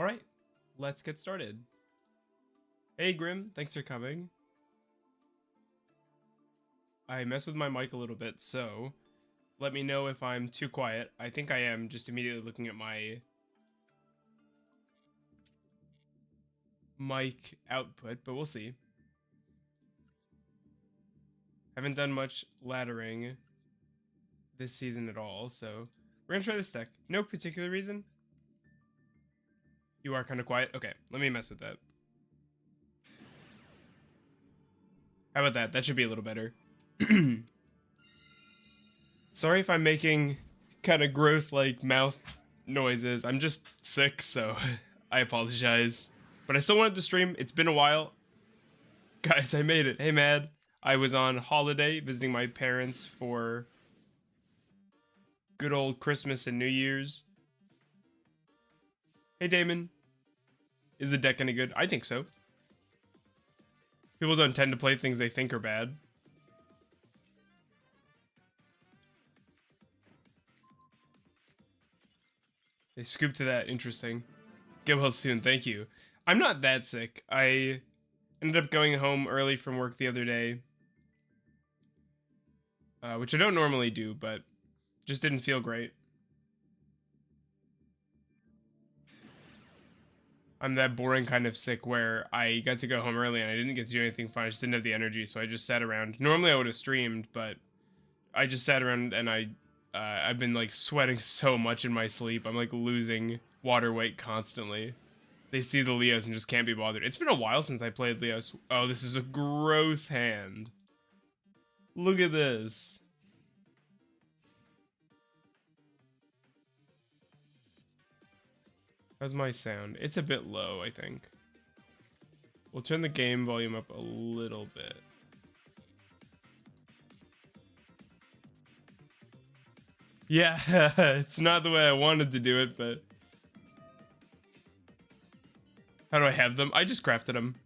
All right, let's get started. Hey Grim, thanks for coming. I messed with my mic a little bit, so let me know if I'm too quiet. I think I am, just immediately looking at my mic output, but we'll see. Haven't done much laddering this season at all, so we're gonna try this deck. No particular reason. You are kind of quiet? Okay, let me mess with that. How about that? That should be a little better. Sorry if I'm making kind of gross, like, mouth noises. I'm just sick, so I apologize. But I still wanted to stream. It's been a while. Guys, I made it. Hey, Mad. I was on holiday visiting my parents for good old Christmas and New Year's. Hey, Damon. Is the deck any good? I think so. People don't tend to play things they think are bad. They scoop to that. Interesting. Get well soon. Thank you. I'm not that sick. I ended up going home early from work the other day. Which I don't normally do, but just didn't feel great. I'm that boring kind of sick where I got to go home early and I didn't get to do anything fun. I just didn't have the energy, so I just sat around. Normally I would have streamed, but I just sat around and I've been like sweating so much in my sleep. I'm like losing water weight constantly. They see the Leos and just can't be bothered. It's been a while since I played Leos. Oh, this is a gross hand. Look at this. How's my sound? It's a bit low, I think. We'll turn the game volume up a little bit. Yeah, it's not the way I wanted to do it, but... How do I have them? I just crafted them.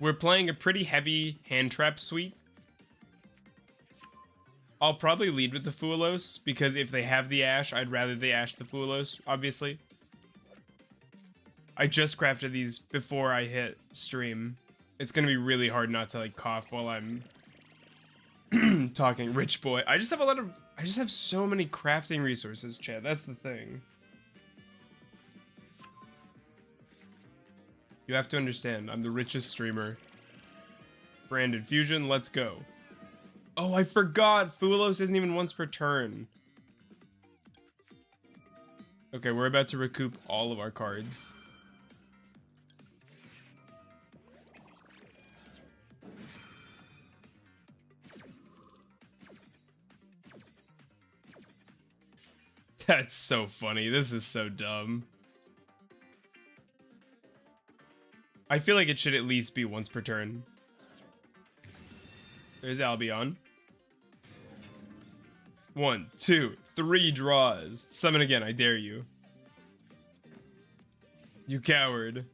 We're playing a pretty heavy hand trap suite. I'll probably lead with the Fuelos, because if they have the Ash, I'd rather they Ash the Fuelos, obviously. I just crafted these before I hit stream. It's gonna be really hard not to like cough while I'm talking. Rich boy. I just have so many crafting resources, Chad. That's the thing. You have to understand, I'm the richest streamer. Branded Fusion, let's go. Oh, I forgot! Fuelos isn't even once per turn. Okay, we're about to recoup all of our cards. That's so funny. This is so dumb. I feel like it should at least be once per turn. There's Albion. 1, 2, 3 draws. Summon again, I dare you. You coward.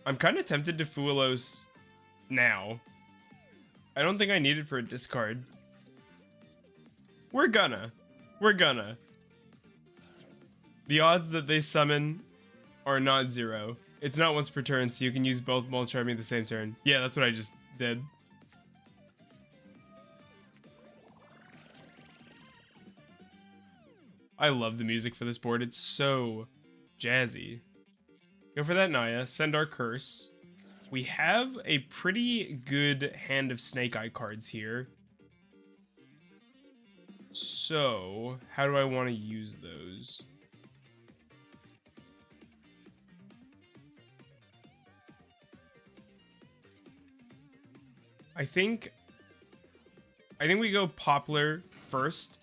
I'm kind of tempted to Fuelos now. I don't think I need it for a discard. We're gonna. The odds that they summon are not 0. It's not once per turn, so you can use both Mulch Army the same turn. Yeah, that's what I just did. I love the music for this board. It's so jazzy. Go for that Naya. Send our Curse. We have a pretty good hand of Snake Eye cards here. So, how do I want to use those? I think we go Poplar first,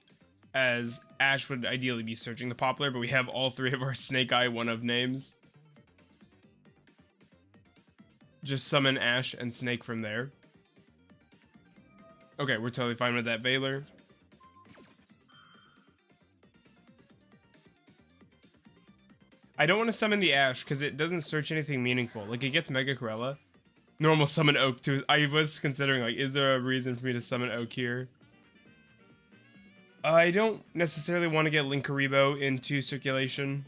as Ash would ideally be searching the Poplar, but we have all 3 of our Snake Eye one-of names. Just summon Ash and Snake from there. Okay, we're totally fine with that Veiler. I don't want to summon the Ash, because it doesn't search anything meaningful. Like, it gets Mega Corella. Normal summon Oak too. I was considering, like, is there a reason for me to summon Oak here? I don't necessarily want to get Linkaribo into circulation.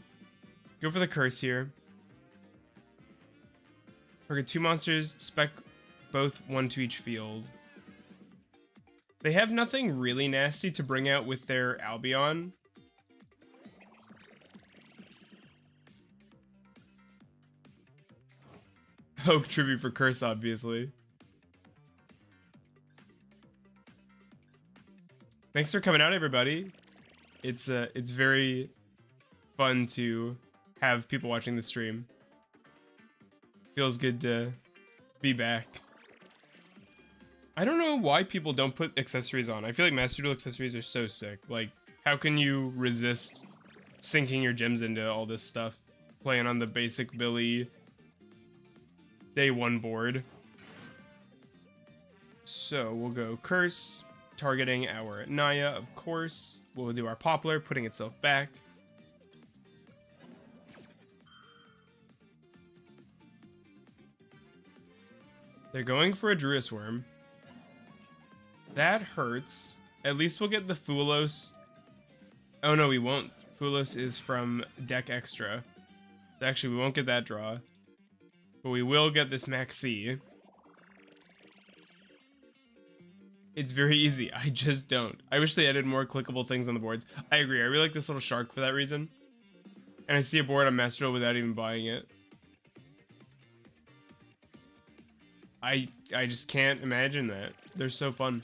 Go for the curse here. Target 2 monsters, spec both 1 to each field. They have nothing really nasty to bring out with their Albion. Oh, tribute for curse, obviously. Thanks for coming out, everybody. It's very fun to have people watching the stream. Feels good to be back. I don't know why people don't put accessories on. I feel like Master Duel accessories are so sick. Like, how can you resist sinking your gems into all this stuff? Playing on the basic Billy day 1 board. So we'll go Curse, targeting our Naya, of course. We'll do our Poplar, putting itself back. They're going for a Druis Worm. That hurts. At least we'll get the Fulos. Oh no, we won't. Fulos is from deck extra. So actually we won't get that draw. But we will get this Maxi. It's very easy. I just don't. I wish they added more clickable things on the boards. I agree. I really like this little shark for that reason. And I see a board on Master Duel without even buying it. I just can't imagine that. They're so fun.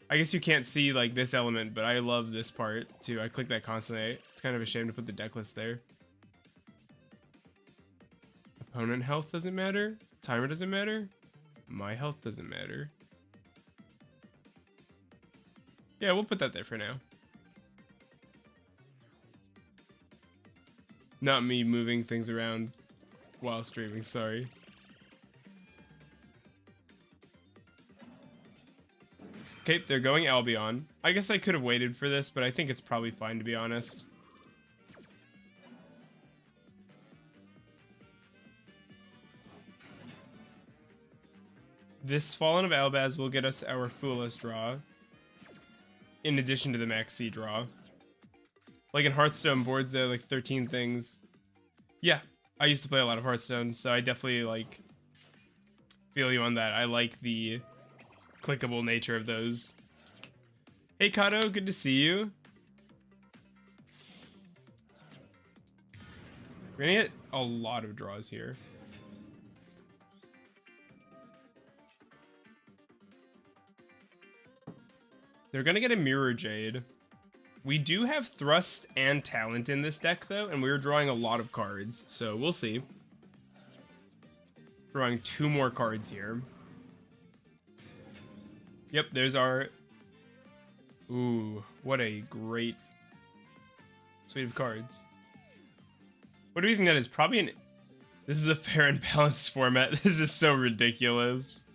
I guess you can't see like this element, but I love this part too. I click that constantly. It's kind of a shame to put the deck list there. Opponent health doesn't matter. Timer doesn't matter. My health doesn't matter. Yeah, we'll put that there for now. Not me moving things around while streaming, sorry. Okay, they're going Albion. I guess I could have waited for this, but I think it's probably fine, to be honest. This Fallen of Albaz will get us our Foolest draw, in addition to the Maxi draw. Like in Hearthstone boards, there are like 13 things. Yeah, I used to play a lot of Hearthstone, so I definitely like feel you on that. I like the clickable nature of those. Hey Kato, good to see you. We're gonna get a lot of draws here. They're gonna get a Mirror Jade. We do have Thrust and Talent in this deck though, and we're drawing a lot of cards, so we'll see. Drawing 2 more cards here. Yep, there's our... Ooh, what a great suite of cards. What do you think that is? Probably an... This is a fair and balanced format. This is so ridiculous.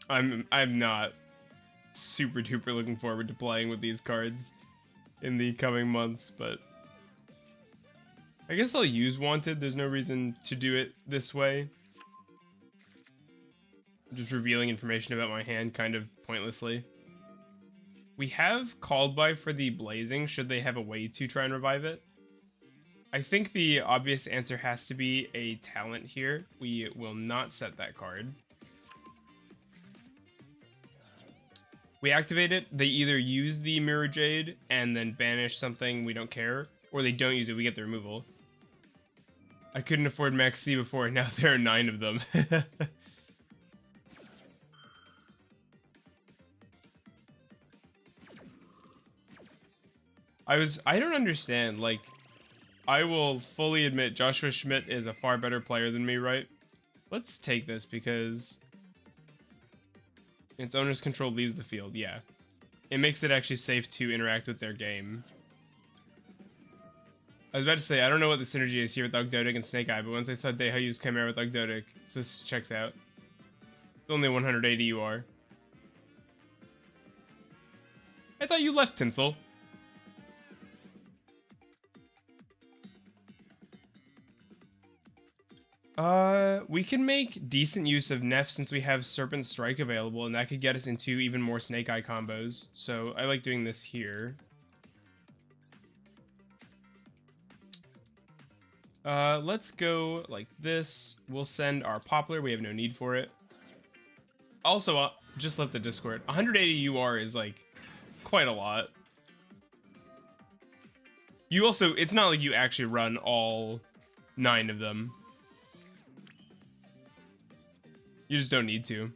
I'm not super duper looking forward to playing with these cards in the coming months, but I guess I'll use Wanted. There's no reason to do it this way. Just revealing information about my hand kind of pointlessly. We have Called By for the Blazing, should they have a way to try and revive it. I think the obvious answer has to be a Talent here. We will not set that card. We activate it, they either use the Mirror Jade and then banish something, we don't care, or they don't use it, we get the removal. I couldn't afford Maxi before, now there are 9 of them. I don't understand, like, I will fully admit Joshua Schmidt is a far better player than me, right? Let's take this because its owner's control leaves the field, yeah. It makes it actually safe to interact with their game. I was about to say, I don't know what the synergy is here with Ogdoadic and Snake Eye, but once I saw Deha use Chimera with Ogdoadic, this checks out. It's only 180 you are. I thought you left, Tinsel. We can make decent use of Neff since we have Serpent Strike available, and that could get us into even more Snake Eye combos. So I like doing this here. Let's go like this. We'll send our Poplar. We have no need for it. Also, just left the Discord. 180 UR is like quite a lot. You also, it's not like you actually run all 9 of them. You just don't need to.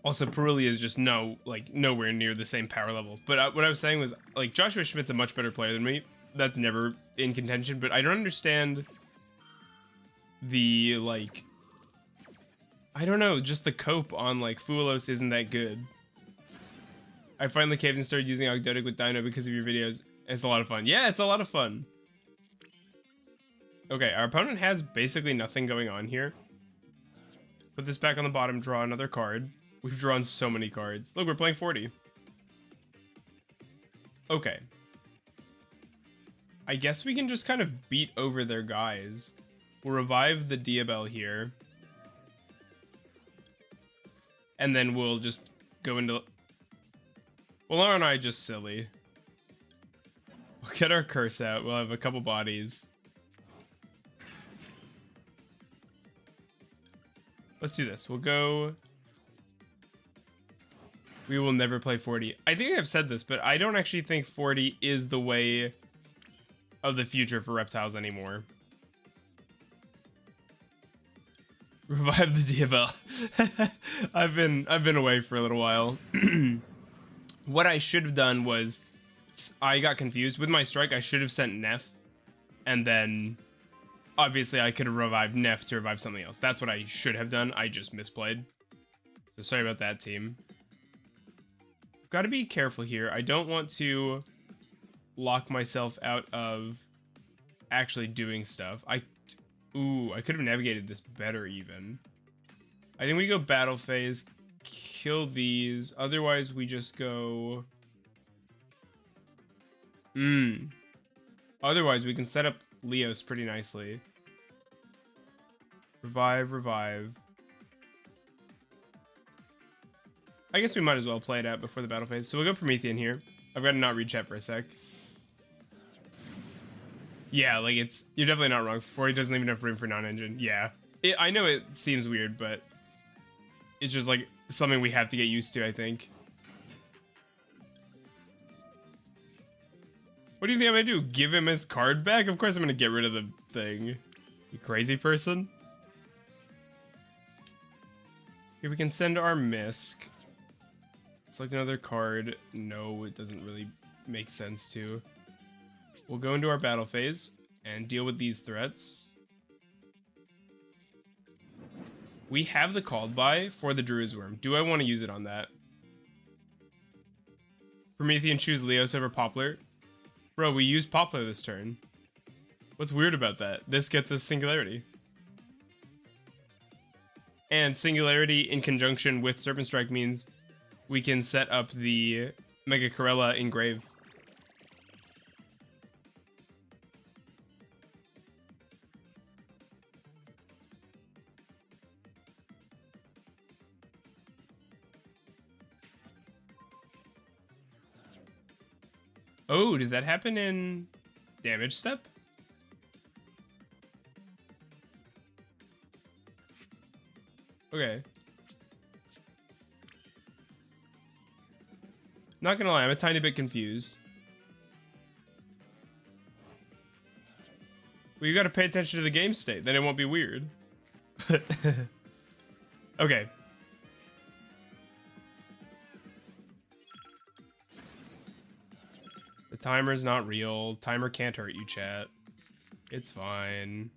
Also, Perulia is just nowhere near the same power level. But what I was saying was, like, Joshua Schmidt's a much better player than me. That's never in contention, but I don't understand the, like, I don't know, just the cope on, like, Fuelos isn't that good. I finally caved and started using Ogdoadic with Dino because of your videos. It's a lot of fun. Yeah, it's a lot of fun. Okay, our opponent has basically nothing going on here. Put this back on the bottom, draw another card. We've drawn so many cards. Look, we're playing 40. Okay. I guess we can just kind of beat over their guys. We'll revive the Diabell here. And then we'll just go into... Well, aren't I just silly? We'll get our curse out. We'll have a couple bodies. Let's do this. We'll go... We will never play 40. I think I've said this, but I don't actually think 40 is the way of the future for reptiles anymore. Revive the Diabell. I've been away for a little while. What I should have done was, I got confused with my strike. I should have sent Neff, and then obviously I could have revived Neff to revive something else. That's what I should have done. I just misplayed. So sorry about that, team. Got to be careful here. I don't want to lock myself out of actually doing stuff. Ooh, I could have navigated this better even. I think we go battle phase, kill these. Otherwise, we just go... Otherwise, we can set up Leos pretty nicely. Revive, revive. I guess we might as well play it out before the battle phase. So we'll go Promethean here. I've got to not read chat for a sec. Yeah, like you're definitely not wrong. 40 doesn't even have room for non-engine. Yeah. I know it seems weird, but it's just like something we have to get used to, I think. What do you think I'm gonna do? Give him his card back? Of course I'm gonna get rid of the thing. You crazy person? Here we can send our Misk. Select another card. No, it doesn't really make sense to. We'll go into our battle phase and deal with these threats. We have the called by for the Druid's Worm. Do I want to use it on that? Promethean choose Leos over Poplar. Bro, we used Poplar this turn. What's weird about that? This gets us Singularity. And Singularity in conjunction with Serpent Strike means we can set up the Mega Corella Engrave. Oh, did that happen in damage step? Okay. Not gonna lie, I'm a tiny bit confused. Well, you gotta pay attention to the game state, then it won't be weird. Okay. The timer's not real. Timer can't hurt you, chat. It's fine.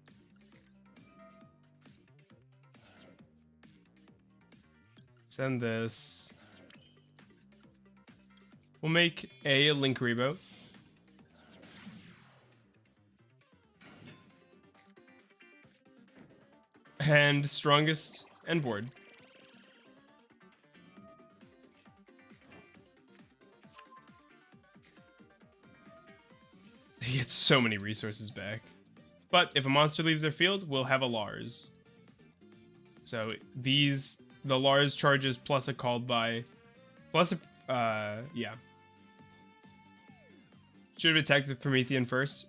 Send this. We'll make a Link Rebo. And strongest end board. so many resources back. But if a monster leaves their field, we'll have a Lars. So these, the Lars charges plus a called by, plus a, yeah. Should have attacked the Promethean first.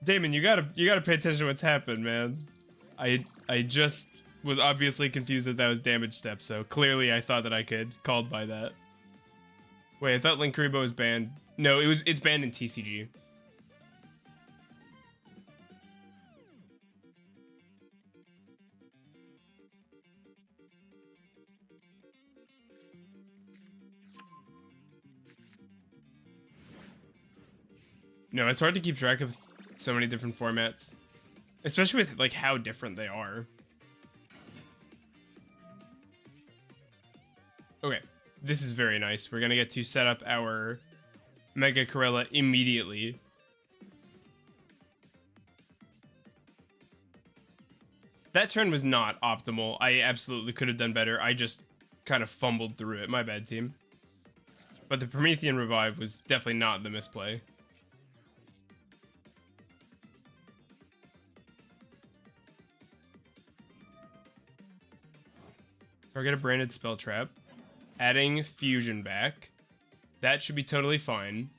Damon, you gotta pay attention to what's happened, man. I just was obviously confused that was damage step, so clearly I thought that I could called by that. Wait, I thought Linkuriboh was banned. No, it's banned in TCG. No, it's hard to keep track of so many different formats, especially with like how different they are. Okay, this is very nice. We're gonna get to set up our Mega Corella immediately. That turn was not optimal. I absolutely could have done better. I just kind of fumbled through it. My bad, team. But the Promethean revive was definitely not the misplay. Target a branded spell trap. Adding fusion back. That should be totally fine.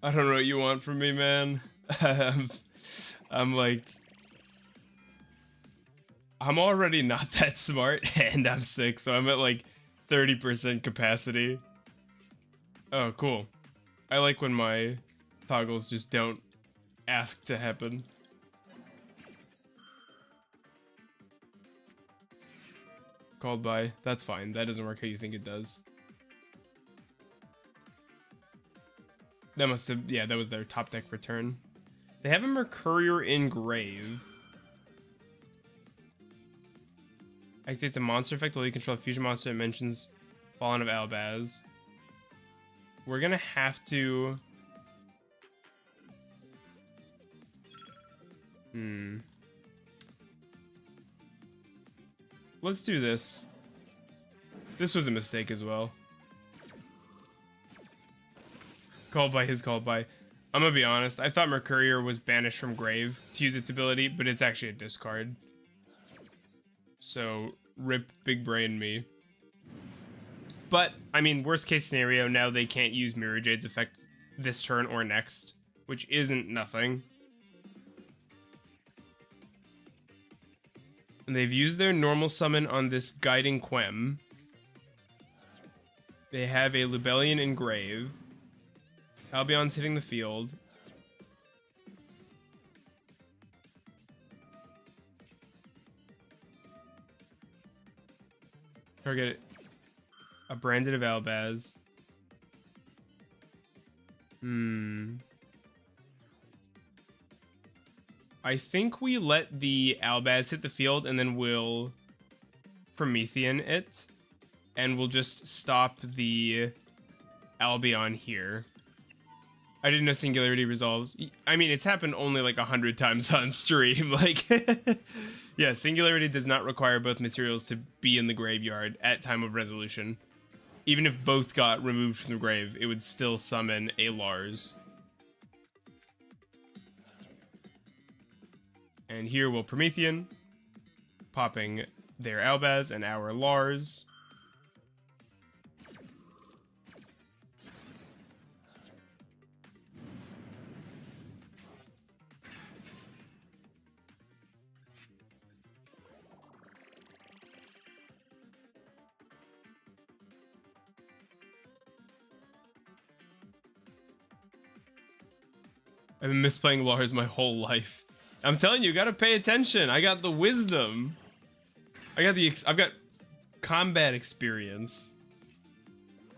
I don't know what you want from me, man. I'm like... I'm already not that smart, and I'm sick, so I'm at like 30% capacity. Oh, cool. I like when my toggles just don't ask to happen. Called by. That's fine. That doesn't work how you think it does. That must have... Yeah, that was their top deck return. They have a Mercurier Engrave. Activates a monster effect while you control a fusion monster that mentions Fallen of Albaz. We're gonna have to... Let's do this. This was a mistake as well. Called by his called by. I'm gonna be honest, I thought Mercurier was banished from Grave to use its ability, but it's actually a discard. So, rip big brain me. But, I mean, worst case scenario, now they can't use Mirror Jade's effect this turn or next, which isn't nothing. And they've used their normal summon on this Guiding Quem. They have a Lubellion Engrave. Albion's hitting the field. Target a Branded of Albaz. I think we let the Albaz hit the field and then we'll Promethean it. And we'll just stop the Albion here. I didn't know Singularity resolves. I mean, it's happened only like 100 times on stream. Like, yeah, Singularity does not require both materials to be in the graveyard at time of resolution. Even if both got removed from the grave, it would still summon a Lars. And here we'll Promethean, popping their Albaz and our Lars. I've been misplaying Lars my whole life. I'm telling you, gotta pay attention. I got the wisdom. I've got combat experience.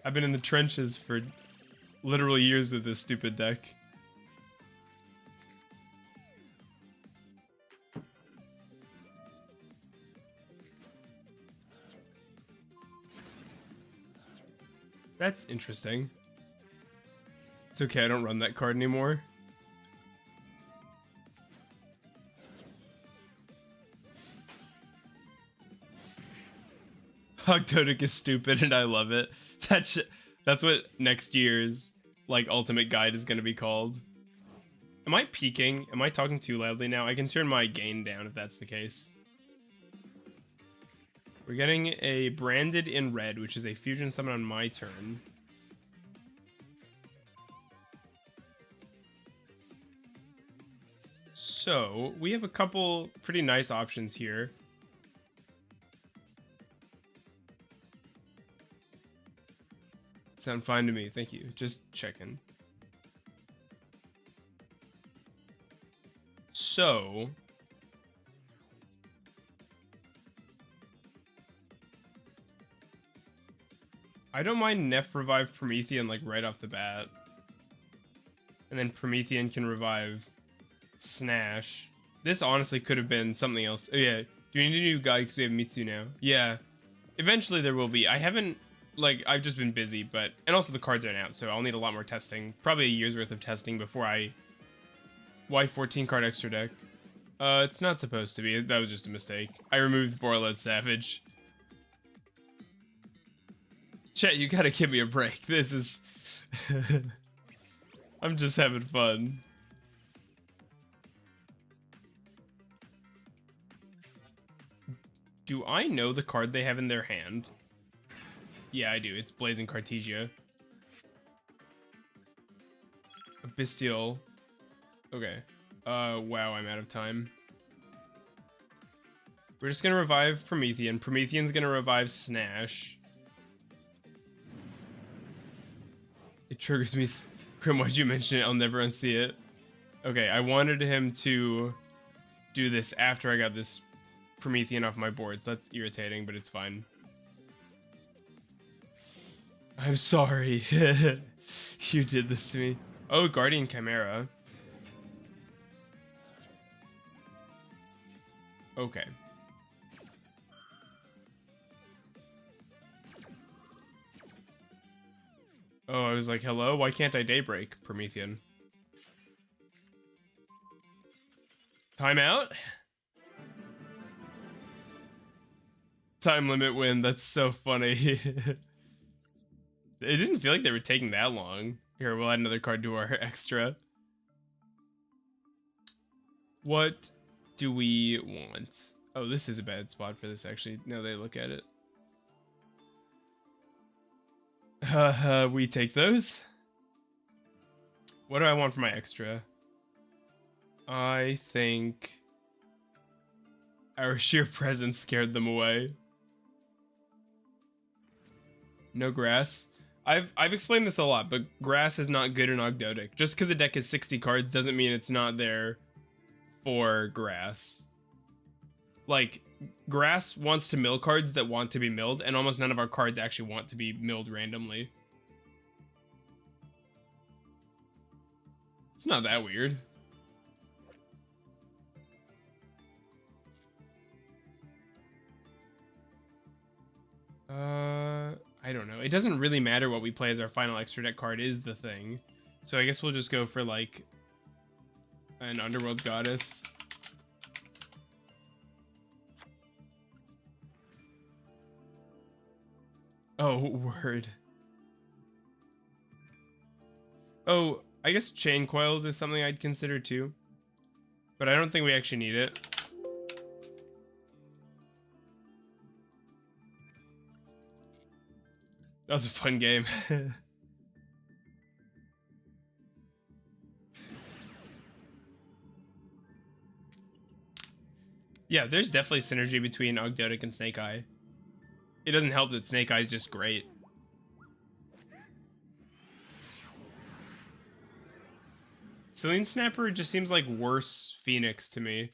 I've been in the trenches for literal years with this stupid deck. That's interesting. It's okay, I don't run that card anymore. Ogdoadic is stupid and I love it. That's what next year's like ultimate guide is gonna be called. Am I peaking? Am I talking too loudly now? I can turn my gain down if that's the case. We're getting a Branded in red, which is a fusion summon on my turn. So we have a couple pretty nice options here. Sound fine to me, thank you. Just checking. So I don't mind Neff revive Promethean like right off the bat. And then Promethean can revive Snash. This honestly could have been something else. Oh yeah, do we need a new guide because we have Mitsu now? Yeah, eventually there will be. I haven't, like, I've just been busy, but, and also the cards aren't out, so I'll need a lot more testing. Probably a year's worth of testing before I... Why 14 card extra deck? It's not supposed to be. That was just a mistake. I removed Borled Savage. Chet, you gotta give me a break. This is... I'm just having fun. Do I know the card they have in their hand? Yeah, I do. It's Blazing Cartesia. A Bestial. Okay. Wow, I'm out of time. We're just gonna revive Promethean. Promethean's gonna revive Snash. It triggers me. Grim, why'd you mention it? I'll never unsee it. Okay, I wanted him to do this after I got this Promethean off my board, so that's irritating, but it's fine. I'm sorry. You did this to me. Oh, Guardian Chimera. Okay. Oh, I was like, hello? Why can't I Daybreak, Promethean? Timeout? Time limit win, that's so funny. It didn't feel like they were taking that long. Here, we'll add another card to our extra. What do we want? Oh, this is a bad spot for this, actually. Now that I look at it. We take those. What do I want for my extra? I think our sheer presence scared them away. No grass. I've explained this a lot, but grass is not good in Ogdoadic. Just because a deck is 60 cards doesn't mean it's not there for grass. Like, grass wants to mill cards that want to be milled, and almost none of our cards actually want to be milled randomly. It's not that weird. I don't know. It doesn't really matter what we play as our final extra deck card is the thing. So I guess we'll just go for like an Underworld Goddess. Oh, word. Oh, I guess Chain Coils is something I'd consider too. But I don't think we actually need it. That was a fun game. Yeah, there's definitely synergy between Ogdoadic and Snake Eye. It doesn't help that Snake Eye is just great. Celine Snapper just seems like worse Phoenix to me.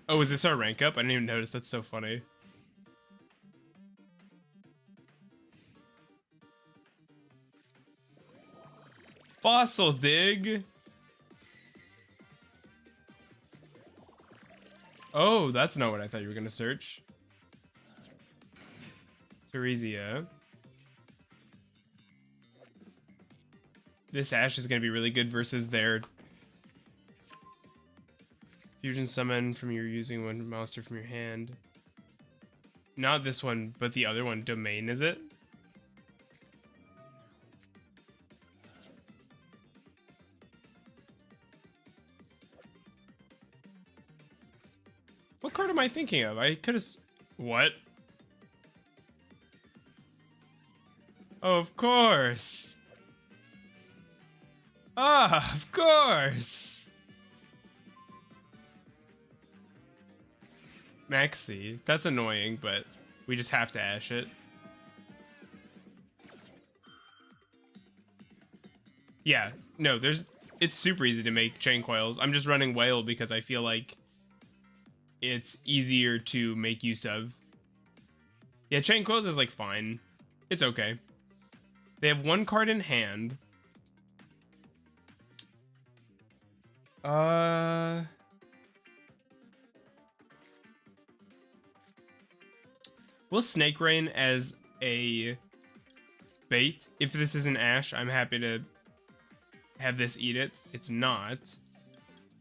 Oh, is this our rank up? I didn't even notice. That's so funny. Fossil Dig. Oh, that's not what I thought you were gonna search. Teresia. This Ash is going to be really good versus their fusion summon from your using one monster from your hand. Not this one, but the other one. Domain, is it? What card am I thinking of? I could have... What? Oh, of course. Ah, of course. Maxi. That's annoying, but we just have to Ash it. Yeah, no, it's super easy to make chain coils. I'm just running Whale because I feel like it's easier to make use of. Yeah, chain coils is like fine. It's okay. They have one card in hand. We'll Snake Rain as a bait. If this isn't Ash, I'm happy to have this eat it. It's not.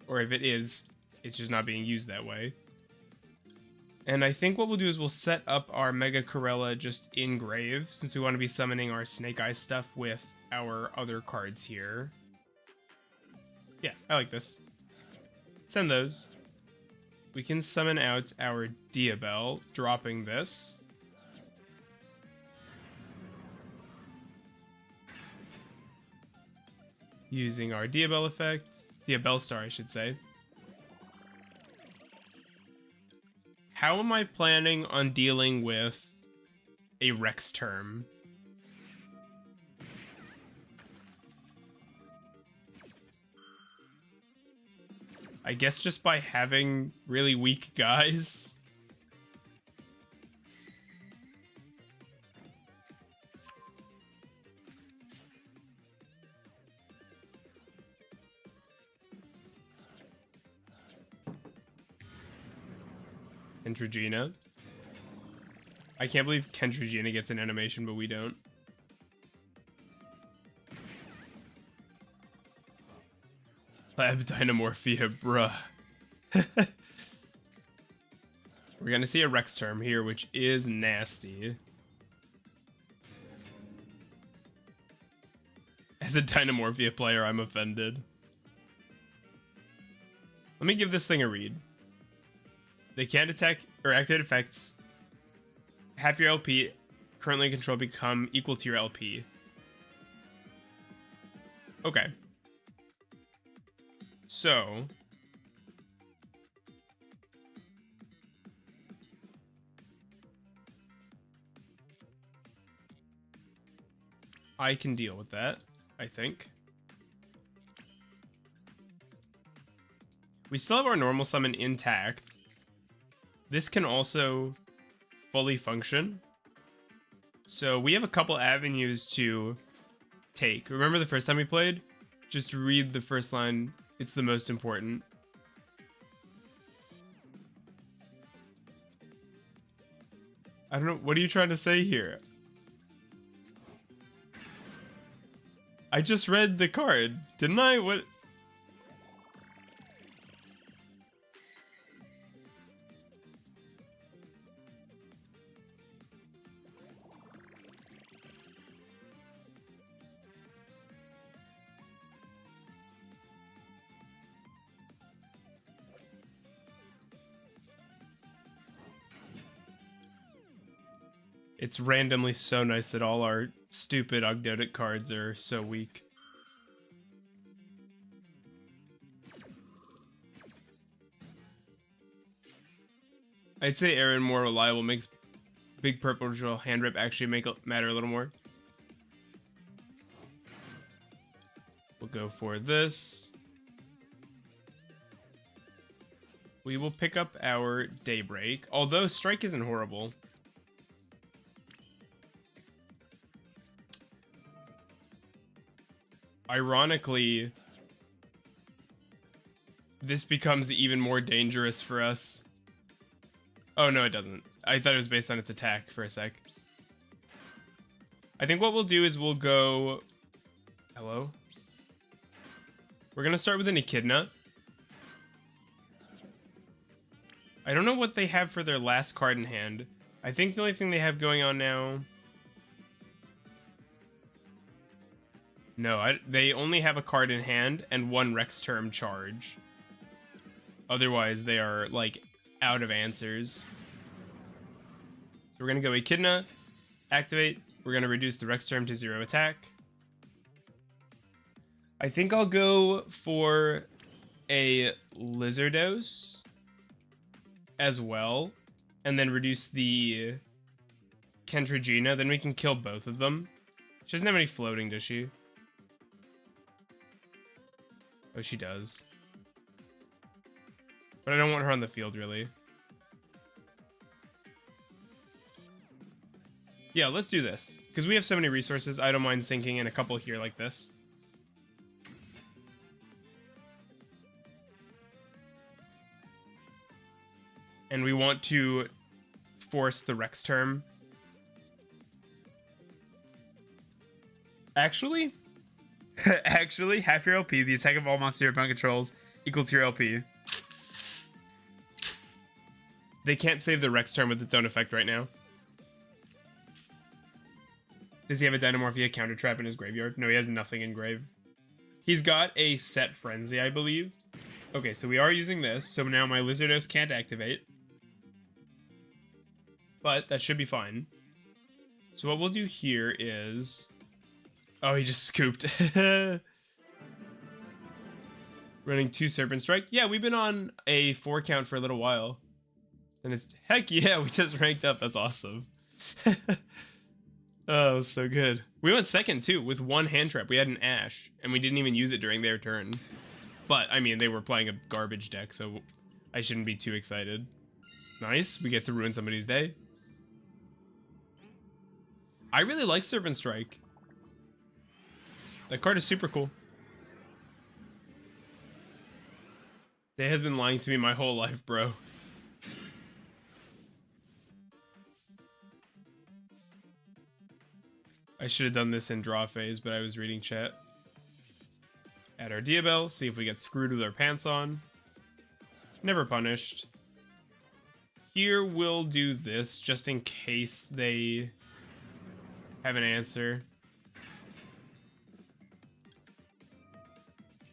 Or if it is, it's just not being used that way. And I think what we'll do is we'll set up our Mega Corella just in grave, since we want to be summoning our Snake Eye stuff with our other cards here. Yeah, I like this. Send those. We can summon out our Diabell, dropping this. Using our Diabell effect. Diabell Star, I should say. How am I planning on dealing with a Rex term? I guess just by having really weak guys. Kentragina. I can't believe Kentragina gets an animation, but we don't. Lab Dynamorphia, bruh. We're gonna see a Rex term here, which is nasty. As a Dynamorphia player, I'm offended. Let me give this thing a read. They can't attack or activate effects. Half your LP currently in control become equal to your LP. Okay. So I can deal with that, I think. We still have our normal summon intact. This can also fully function. So we have a couple avenues to take. Remember the first time we played? Just read the first line. It's the most important. I don't know. What are you trying to say here? I just read the card. Didn't I? What? It's randomly so nice that all our stupid Ogdoadic cards are so weak. I'd say Aaron more reliable makes Big Purple Drill hand rip actually make it matter a little more. We'll go for this. We will pick up our Daybreak, although Strike isn't horrible. Ironically, this becomes even more dangerous for us. Oh, no, it doesn't. I thought it was based on its attack for a sec. I think what we'll do is we'll go... Hello? We're gonna start with an Echidna. I don't know what they have for their last card in hand. I think the only thing they have going on now... No, they only have a card in hand and 1 Rex term charge. Otherwise, they are, like, out of answers. So we're gonna go Echidna, activate. We're gonna reduce the Rex term to 0 attack. I think I'll go for a Lizardos as well, and then reduce the Kentragina. Then we can kill both of them. She doesn't have any floating, does she? Oh, she does. But I don't want her on the field, really. Yeah, let's do this. Because we have so many resources, I don't mind sinking in a couple here like this. And we want to force the Rex term. Actually, half your LP, the attack of all monsters your opponent controls, equal to your LP. They can't save the Rex term with its own effect right now. Does he have a Dynamorphia counter trap in his graveyard? No, he has nothing in grave. He's got a set Frenzy, I believe. Okay, so we are using this, so now my Lizardos can't activate. But that should be fine. So what we'll do here is... Oh, he just scooped. Running 2 Serpent Strike. Yeah, we've been on a 4 count for a little while. And it's... Heck yeah, we just ranked up. That's awesome. Oh, it was so good. We went second, too, with 1 hand trap. We had an Ash, and we didn't even use it during their turn. But, I mean, they were playing a garbage deck, so I shouldn't be too excited. Nice. We get to ruin somebody's day. I really like Serpent Strike. That card is super cool. They has been lying to me my whole life, bro. I should have done this in draw phase, but I was reading chat. Add our Diabell, see if we get screwed with our pants on. Never punished. Here we'll do this, just in case they have an answer.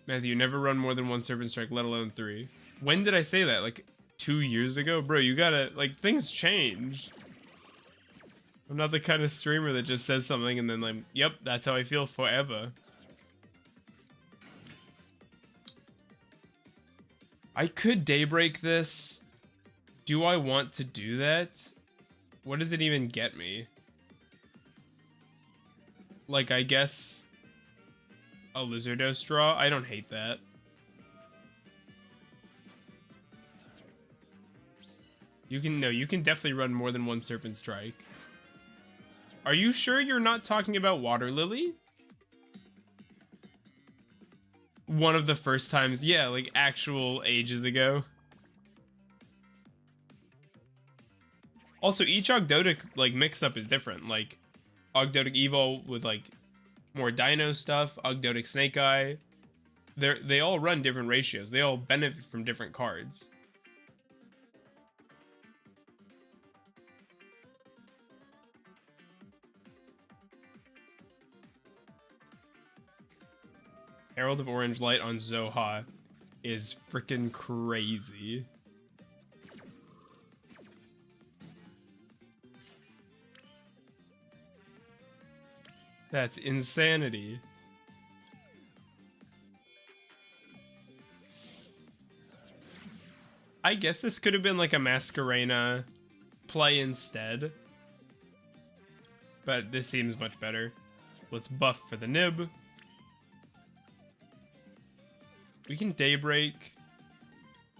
Matthew, never run more than 1 Serpent Strike, let alone 3. When did I say that? Like 2 years ago? Bro, you gotta, like, things change. I'm not the kind of streamer that just says something and then like, yep, that's how I feel forever. I could Daybreak this. Do I want to do that? What does it even get me? Like, I guess a Lizardos draw? I don't hate that. You can definitely run more than 1 Serpent Strike. Are you sure you're not talking about Water Lily? One of the first times, yeah, like actual ages ago. Also, each Ogdoadic like mix-up is different. Like Ogdoadic Evo with like more Dino stuff, Ogdoadic Snake Eye. They all run different ratios. They all benefit from different cards. Herald of Orange Light on Zoha is freaking crazy. That's insanity. I guess this could have been like a Masquerena play instead. But this seems much better. Let's buff for the nib. We can Daybreak.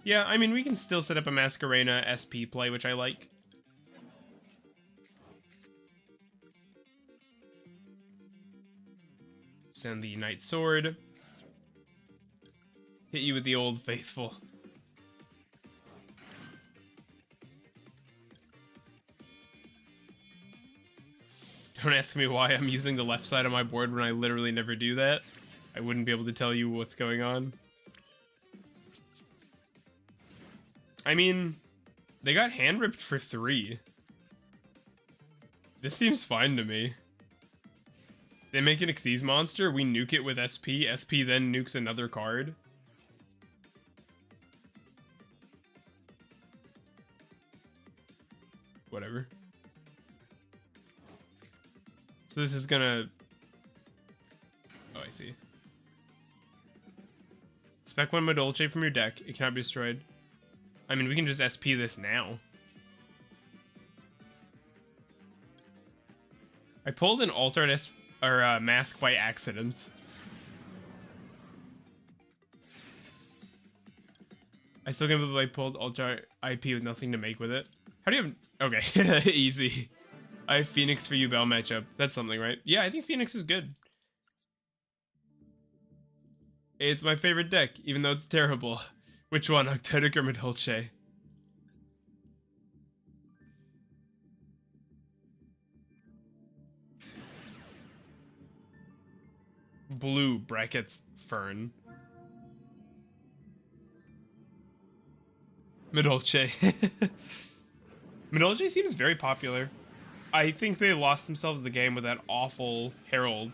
Yeah, I mean, we can still set up a Masquerena SP play, which I like. Send the Night Sword. Hit you with the Old Faithful. Don't ask me why I'm using the left side of my board when I literally never do that. I wouldn't be able to tell you what's going on. I mean, they got hand ripped for 3. This seems fine to me. They make an Xyz monster, we nuke it with SP, SP then nukes another card. Whatever. So this is gonna... Oh, I see. Spec 1 Madolche from your deck. It cannot be destroyed. I mean, we can just SP this now. I pulled an alternate mask by accident. I still can't believe I pulled Ultra IP with nothing to make with it. How do you have... Okay, easy. I have Phoenix for you, Bell matchup. That's something, right? Yeah, I think Phoenix is good. It's my favorite deck, even though it's terrible. Which one, Ogdoadic or Madolche? Blue brackets Fern. Madolche. Madolche seems very popular. I think they lost themselves the game with that awful Herald.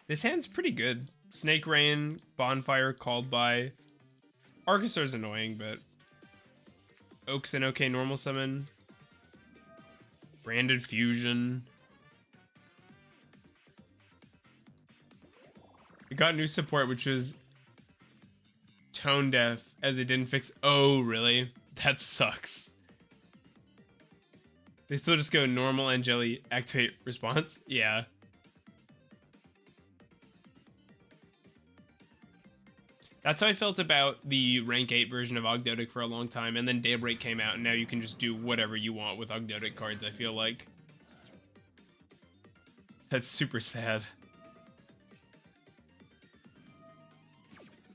This hand's pretty good. Snake Rain, Bonfire, Called By. Archosaur's annoying, but... Oak's an okay normal summon. Branded Fusion. We got new support, which was tone deaf, as it didn't fix... Oh, really? That sucks. They still just go normal and jelly, activate response? Yeah. That's how I felt about the rank 8 version of Ogdoadic for a long time, and then Daybreak came out, and now you can just do whatever you want with Ogdoadic cards, I feel like. That's super sad.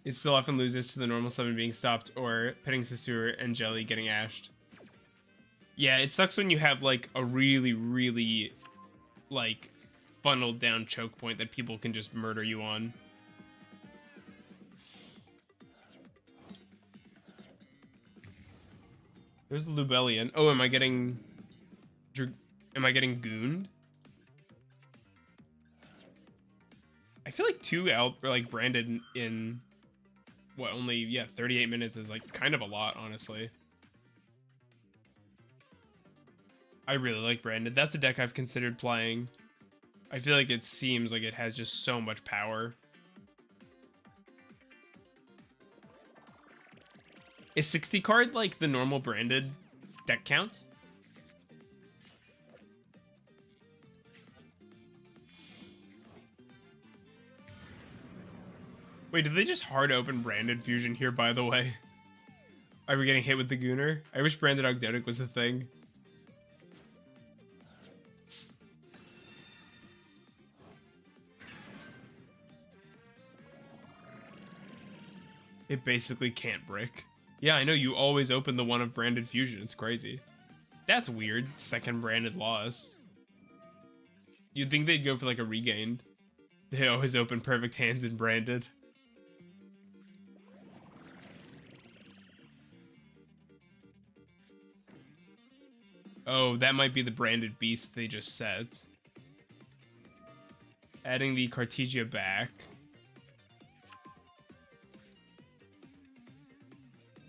It still often loses to the normal summon being stopped, or Petting Sasur and Jelly getting ashed. Yeah, it sucks when you have, like, a really, really, like, funneled down choke point that people can just murder you on. There's the Lubellion. Oh, am I getting gooned? I feel like 2 out or like branded in what, only, yeah, 38 minutes is like kind of a lot, honestly. I really like branded. That's a deck I've considered playing. I feel like it seems like it has just so much power. Is 60 card like the normal branded deck count? Wait, did they just hard open branded fusion here, by the way? Are we getting hit with the Gooner? I wish branded Ogdoadic was a thing. It basically can't brick. Yeah, I know, you always open the one of branded fusion. It's crazy. That's weird. Second branded lost. You'd think they'd go for like a regained. They always open perfect hands in branded. Oh, that might be the branded beast they just set. Adding the Cartesia back.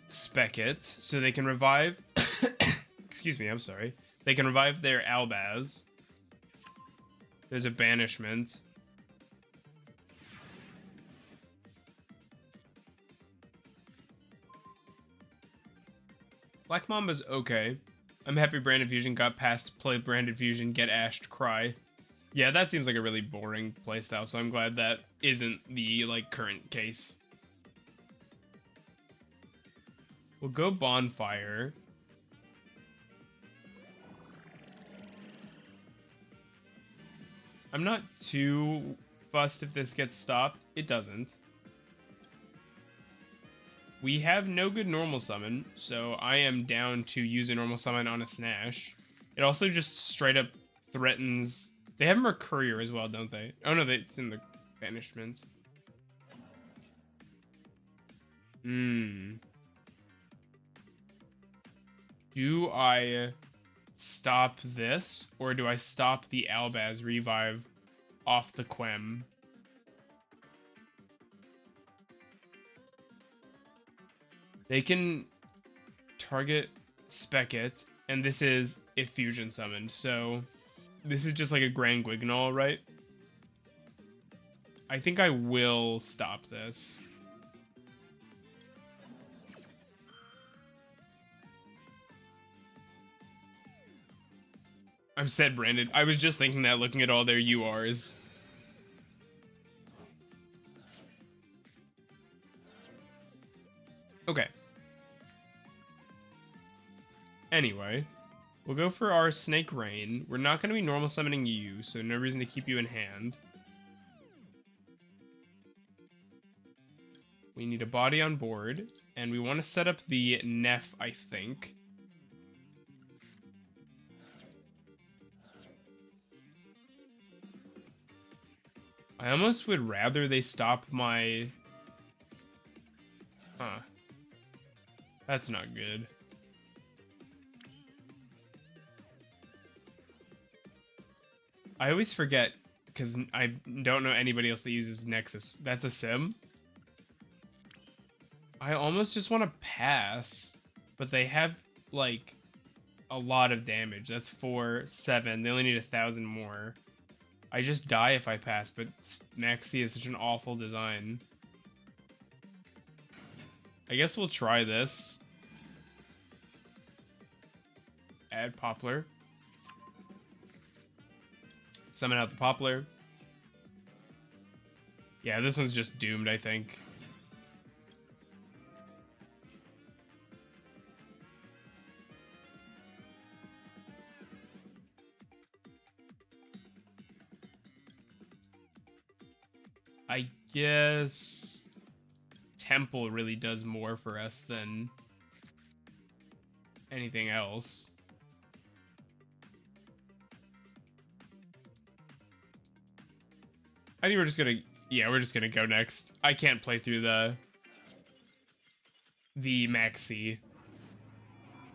Spec it so they can revive. Excuse me, I'm sorry. They can revive their Albaz. There's a banishment. Black Mamba's okay. I'm happy Branded Fusion got past play Branded Fusion, get ashed, cry. Yeah, that seems like a really boring playstyle, so I'm glad that isn't the like current case. We'll go Bonfire. I'm not too fussed if this gets stopped. It doesn't. We have no good normal summon, so I am down to use a normal summon on a Snash. It also just straight up threatens. They have Mercurier as well, don't they? Oh no, it's in the banishment. Hmm. Do I stop this, or do I stop the Albaz revive off the Quem? They can target spec it, and this is if fusion summoned, so this is just like a Grand Guignol, right? I think I will stop this. I'm set branded. I was just thinking that looking at all their URs. Okay. Anyway, we'll go for our Snake Rain. We're not going to be normal summoning you, so no reason to keep you in hand. We need a body on board, and we want to set up the Neff, I think. I almost would rather they stop my... Huh. That's not good. I always forget, because I don't know anybody else that uses Nexus. That's a sim? I almost just want to pass, but they have, like, a lot of damage. That's 4, 7. They only need 1,000 more. I just die if I pass, but Maxi is such an awful design. I guess we'll try this. Add Poplar. Summon out the Poplar. Yeah, this one's just doomed, I think. I guess Temple really does more for us than anything else. I think we're just gonna, yeah, we're just gonna go next. I can't play through the Maxi.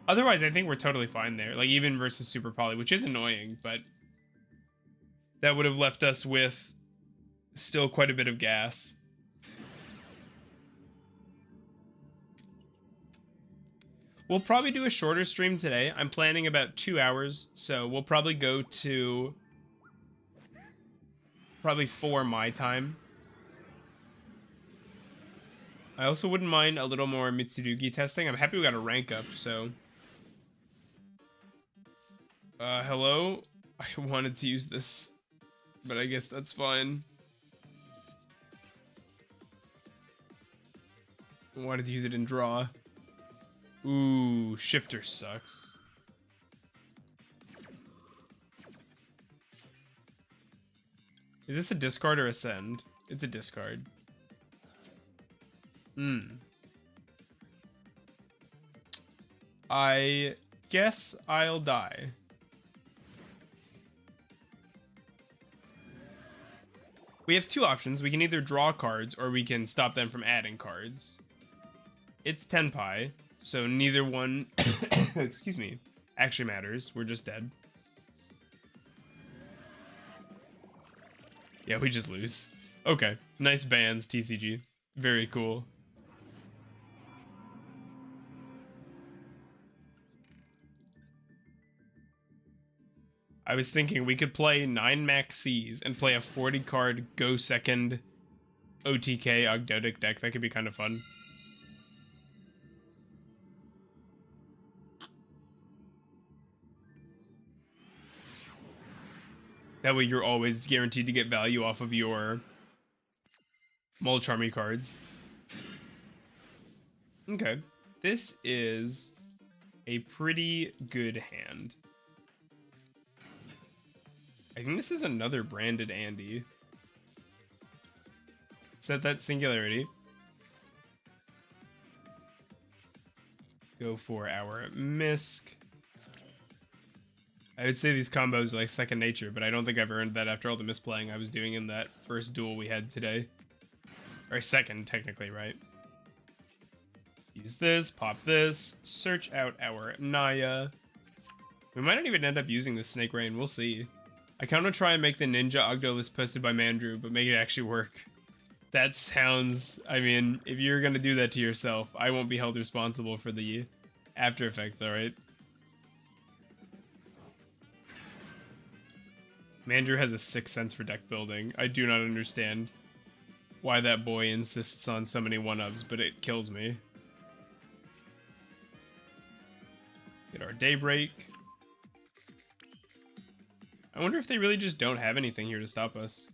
Otherwise, I think we're totally fine there. Like, even versus Super Poly, which is annoying, but that would have left us with still quite a bit of gas. We'll probably do a shorter stream today. I'm planning about 2 hours, so we'll probably go to probably 4 my time. I also wouldn't mind a little more Mitsurugi testing. I'm happy we got a rank up, so... hello? I wanted to use this, but I guess that's fine. I wanted to use it in draw. Ooh, Shifter sucks. Is this a discard or a send? It's a discard. I guess I'll die. We have 2 options. We can either draw cards or we can stop them from adding cards. It's Tenpai, so neither one, excuse me, actually matters. We're just dead. Yeah, we just lose. Okay, nice bans, TCG. Very cool. I was thinking we could play 9 Max Cs and play a 40 card go second OTK Ogdoadic deck. That could be kind of fun. That way you're always guaranteed to get value off of your Molcharmy cards. Okay, this is a pretty good hand. I think this is another branded Andy. Set that Singularity. Go for our Misk. I would say these combos are like second nature, but I don't think I've earned that after all the misplaying I was doing in that first duel we had today. Or second, technically, right? Use this, pop this, search out our Naya. We might not even end up using this Snake Rain, we'll see. I kind of try and make the Ninja Ogdo list posted by Mandrew, but make it actually work. That sounds, I mean, if you're gonna do that to yourself, I won't be held responsible for the after effects, alright? Mandrew has a sixth sense for deck building. I do not understand why that boy insists on so many one-ups, but it kills me. Get our Daybreak. I wonder if they really just don't have anything here to stop us.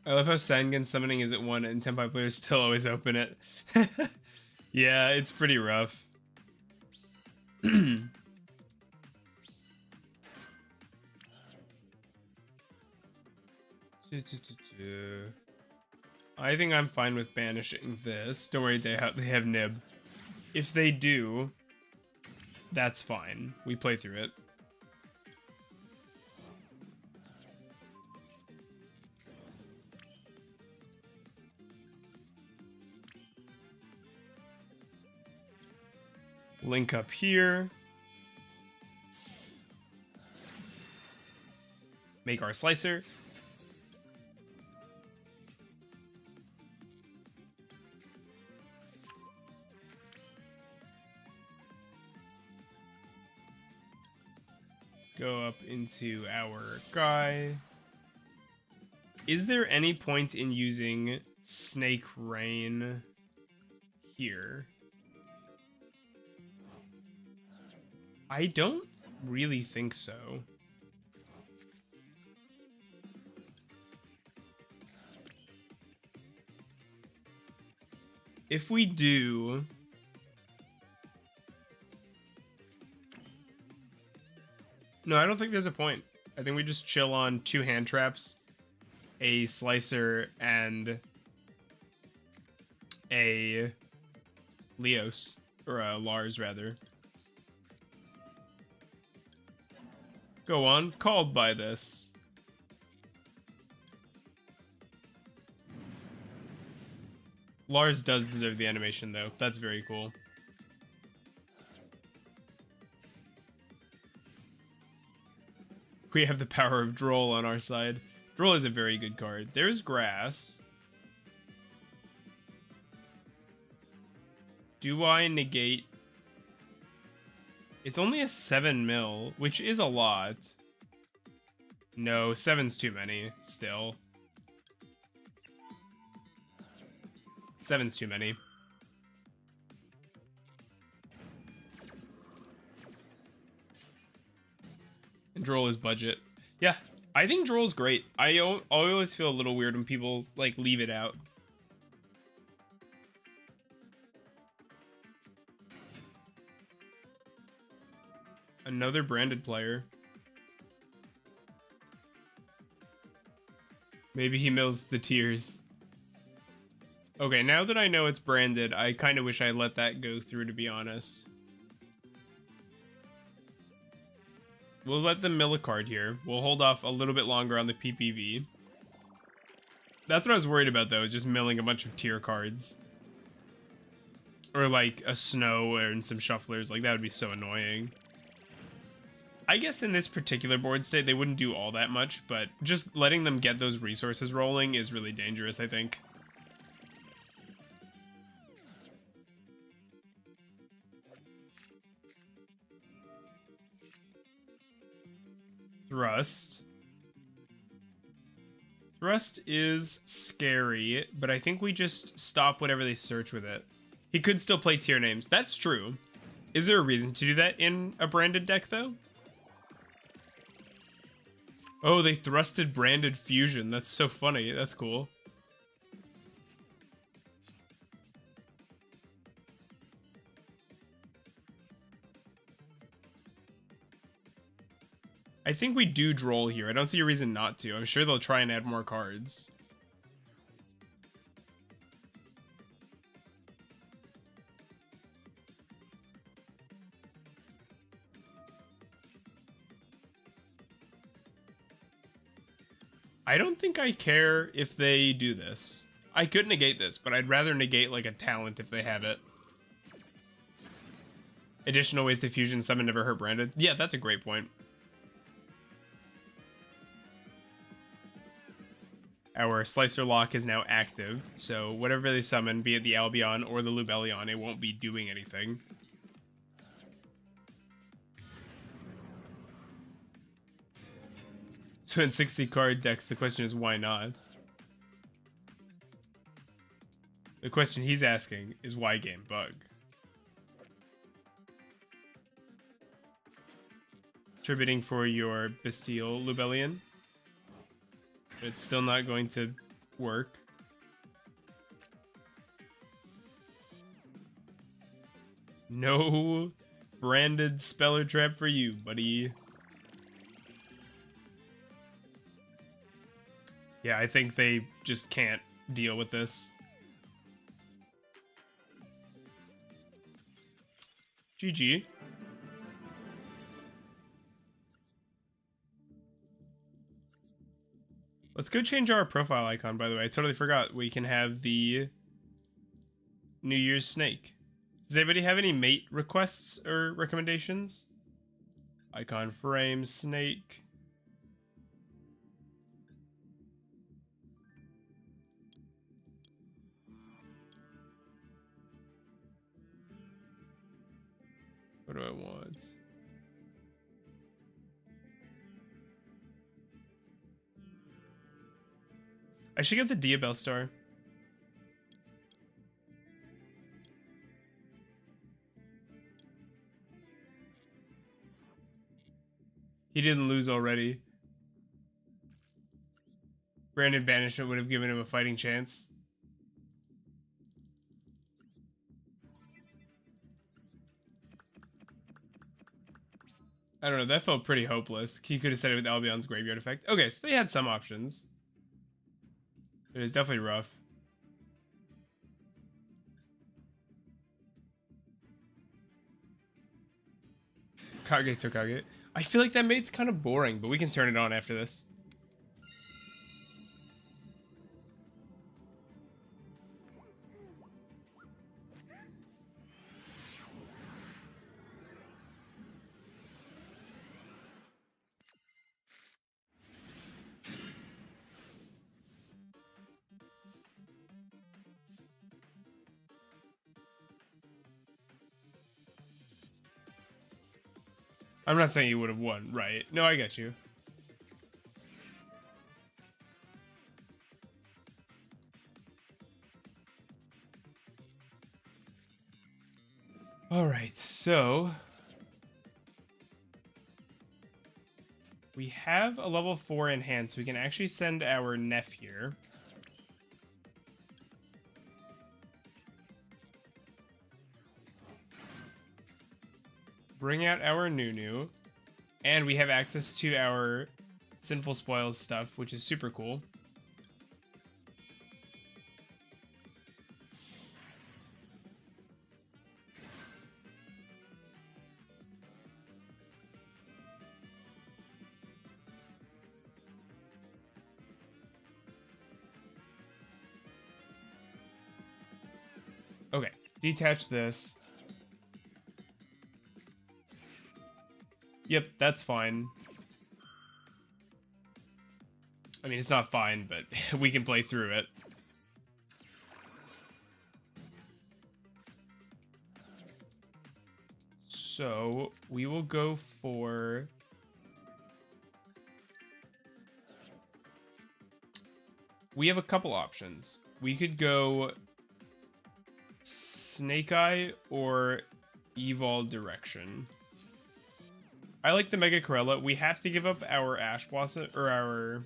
I love how Sangan summoning is at 1 and Tenpai players still always open it. Yeah, it's pretty rough. I think I'm fine with banishing this. Don't worry, they have Nib. If they do, that's fine. We play through it. Link up here. Make our slicer. Go up into our guy. Is there any point in using Snake Rain here? I don't really think so. If we do... No, I don't think there's a point. I think we just chill on 2 hand traps, a slicer, and a Leos, or a Lars rather. Go on, called by this. Lars does deserve the animation though, that's very cool. We have the power of Droll on our side. Droll is a very good card. There's Grass. Do I negate? It's only a 7 mil, which is a lot. No, 7's too many, still. 7's too many. And Droll is budget. Yeah, I think Droll's great. I always feel a little weird when people, like, leave it out. Another branded player. Maybe he mills the tears. Okay, now that I know it's branded, I kind of wish I let that go through, to be honest. We'll let them mill a card here. We'll hold off a little bit longer on the PPV. That's what I was worried about, though, is just milling a bunch of tier cards. Or, like, a Snow and some Shufflers. Like, that would be so annoying. I guess in this particular board state, they wouldn't do all that much, but just letting them get those resources rolling is really dangerous, I think. Thrust. Thrust is scary, but I think we just stop whatever they search with it. He could still play tier names. That's true. Is there a reason to do that in a branded deck, though? Oh, they thrusted branded fusion. That's so funny. That's cool. I think we do Droll here. I don't see a reason not to. I'm sure they'll try and add more cards. I don't think I care if they do this. I could negate this, but I'd rather negate like a talent if they have it. Additional ways to fusion summon never hurt branded. Yeah, that's a great point. Our Slicer Lock is now active, so whatever they summon, be it the Albion or the Lubellion, it won't be doing anything. So in 60 card decks, the question is why not? The question he's asking is why game bug? Tributing for your Bastille Lubellion. But it's still not going to work. No branded Speller Trap for you, buddy. Yeah, I think they just can't deal with this. GG. Let's go change our profile icon, by the way. I totally forgot. We can have the New Year's snake. Does anybody have any mate requests or recommendations? Icon frame, snake. What do I want? I should get the Diabell star. He didn't lose already. Branded Banishment would have given him a fighting chance. I don't know, that felt pretty hopeless. He could have said it with Albion's graveyard effect. Okay, so they had some options. It was definitely rough. Kage Tokage. I feel like that mate's kind of boring, but we can turn it on after this. I'm not saying you would have won, right? No, I get you. Alright, so... we have a level 4 in hand, so we can actually send our Neff here. Bring out our Nunu, and we have access to our Sinful Spoils stuff, which is super cool. Okay, detach this. Yep, that's fine. I mean, it's not fine, but we can play through it. So, we will go for... we have a couple options. We could go Snake Eye or Evil Direction. I like the Mega Corella. We have to give up our Ash Blossom, or our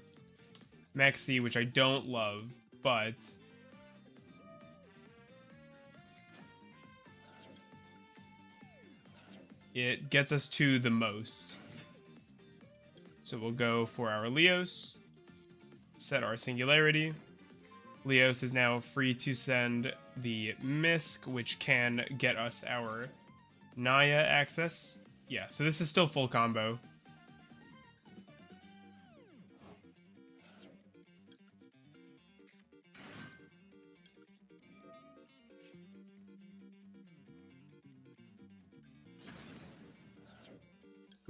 Maxi, which I don't love, but... it gets us to the most. So we'll go for our Leos, set our Singularity. Leos is now free to send the Misk, which can get us our Naya access. Yeah, so this is still full combo.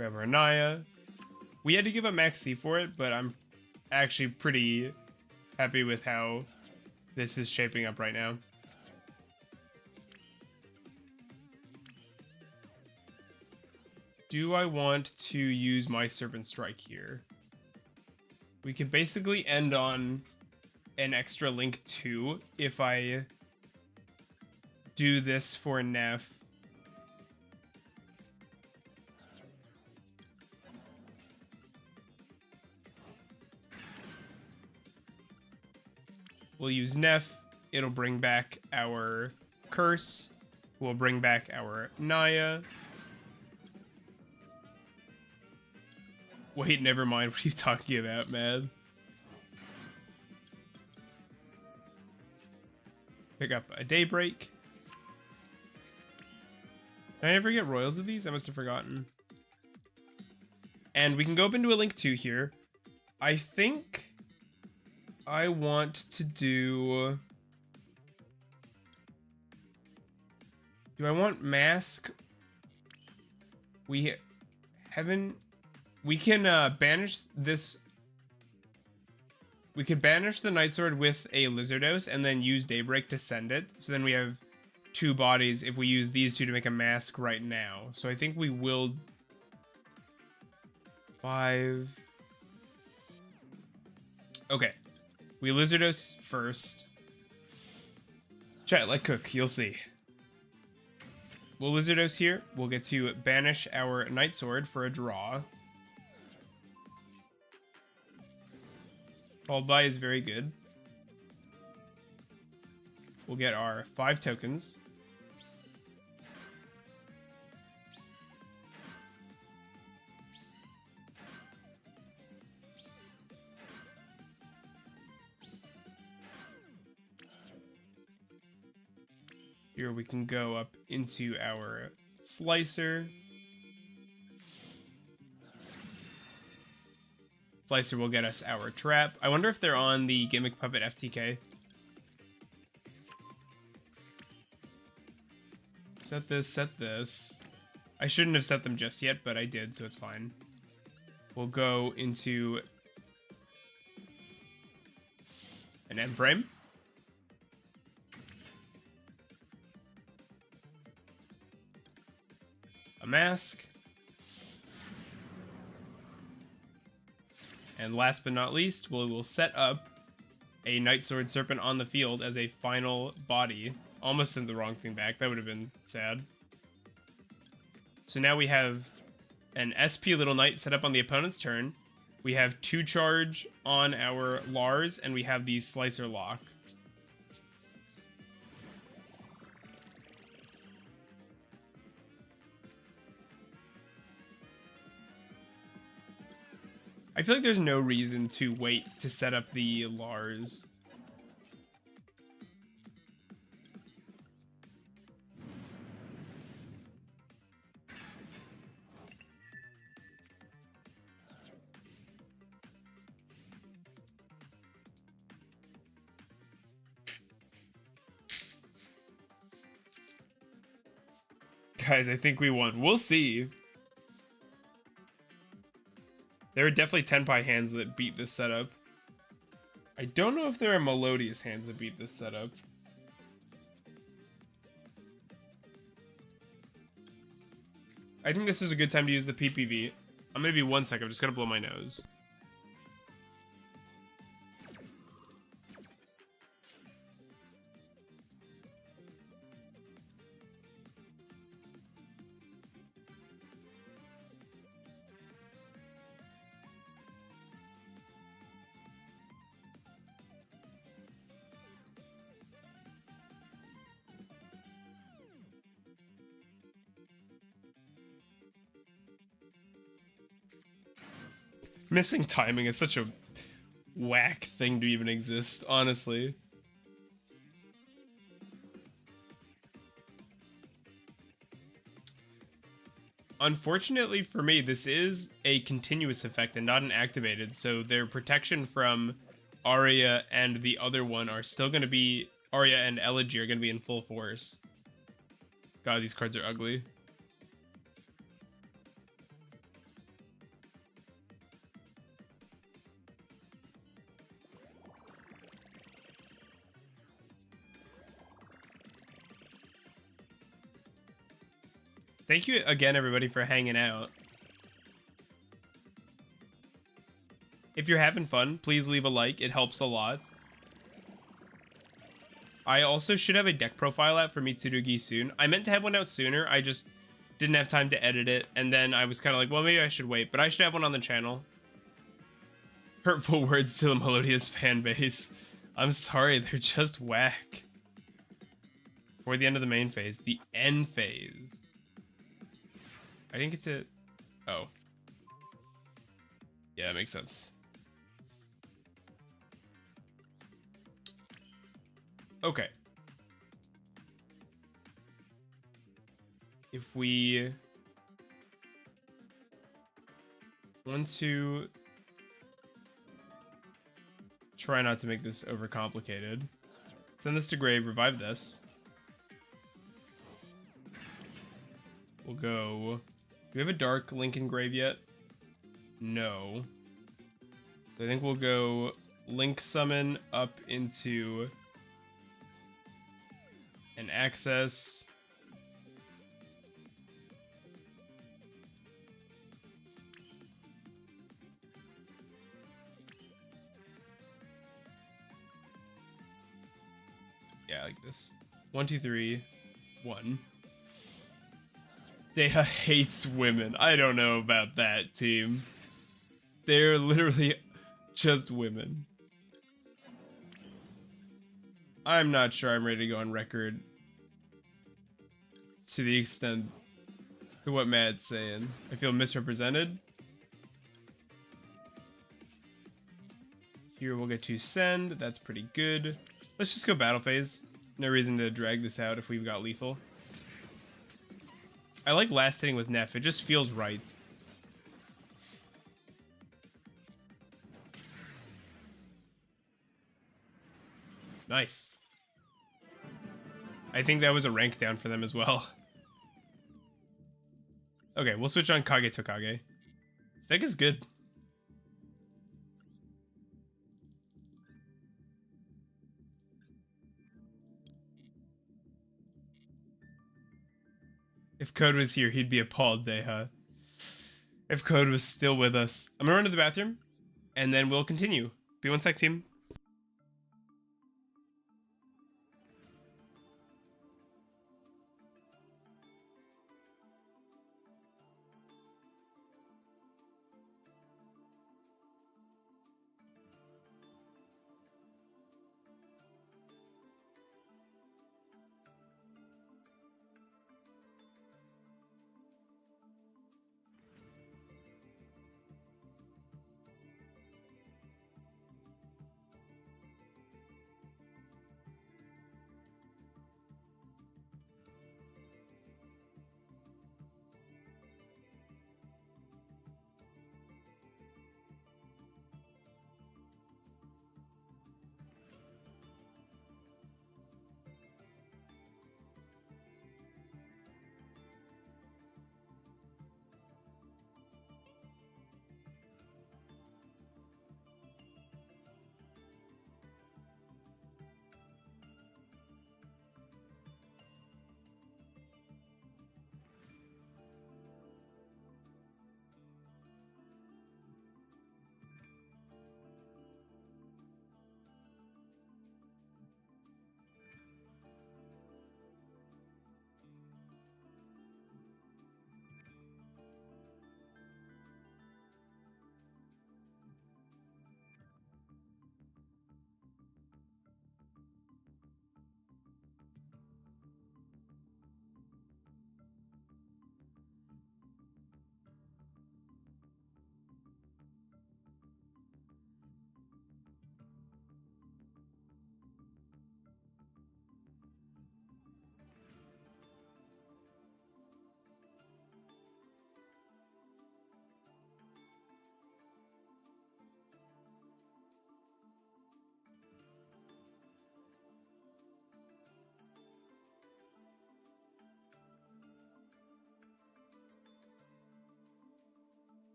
Grab our Naya. We had to give up Max C for it, but I'm actually pretty happy with how this is shaping up right now. Do I want to use my Serpent Strike here? We could basically end on an extra Link 2 if I do this for Neff. We'll use Neff. It'll bring back our Curse. We'll bring back our Naya. Wait, never mind. What are you talking about, man? Pick up a Daybreak. Did I ever get Royals of these? I must have forgotten. And we can go up into a Link 2 here. I think I want to do... Do I want Mask? We haven't... We can banish this... We could banish the Night Sword with a Lizardos and then use Daybreak to send it. So then we have 2 bodies if we use these 2 to make a Mask right now. So I think we will... 5... Okay. We Lizardos first. Chat, like Cook, you'll see. We'll Lizardos here. We'll get to banish our Night Sword for a draw. Followed by is very good. We'll get our 5 tokens. Here we can go up into our Slicer. Slicer will get us our trap. I wonder if they're on the Gimmick Puppet FTK. Set this, set this. I shouldn't have set them just yet, but I did, so it's fine. We'll go into an M frame. A mask. And last but not least, we'll set up a Night Sword Serpent on the field as a final body. Almost sent the wrong thing back. That would have been sad. So now we have an SP Little Knight set up on the opponent's turn. We have 2 charge on our Lars, and we have the Slicer lock. I feel like there's no reason to wait to set up the Lars. Guys, I think we won. We'll see. There are definitely Tenpai hands that beat this setup. I don't know if there are Melodious hands that beat this setup. I think this is a good time to use the PPV. I'm gonna be 1 second, I'm just gonna blow my nose. Missing timing is such a whack thing to even exist, honestly. Unfortunately for me, this is a continuous effect and not an activated, so their protection from Arya and the other one are still going to be... Arya and Elegy are going to be in full force. God, these cards are ugly. Thank you again, everybody, for hanging out. If you're having fun, please leave a like. It helps a lot. I also should have a deck profile out for Mitsurugi soon. I meant to have one out sooner. I just didn't have time to edit it. And then I was kind of like, well, maybe I should wait. But I should have one on the channel. Hurtful words to the Melodious fan base. I'm sorry, they're just whack. For the end of the main phase. The end phase. I didn't get to... Oh. Yeah, that makes sense. Okay. If we want to try not to make this overcomplicated, send this to grave, revive this. We'll go... Do we have a dark link in grave yet? No. So I think we'll go link summon up into an access. Yeah, like this. 1, 2, 3, 1. Deha hates women. I don't know about that, team. They're literally just women. I'm not sure I'm ready to go on record to the extent to what Matt's saying. I feel misrepresented. Here we'll get to send. That's pretty good. Let's just go battle phase. No reason to drag this out if we've got lethal. I like last hitting with Neff. It just feels right. Nice. I think that was a rank down for them as well. Okay, we'll switch on Kage Tokage. This deck is good. If Code was here, he'd be appalled, Deha. If Code was still with us. I'm gonna run to the bathroom, and then we'll continue. Be 1 sec, team.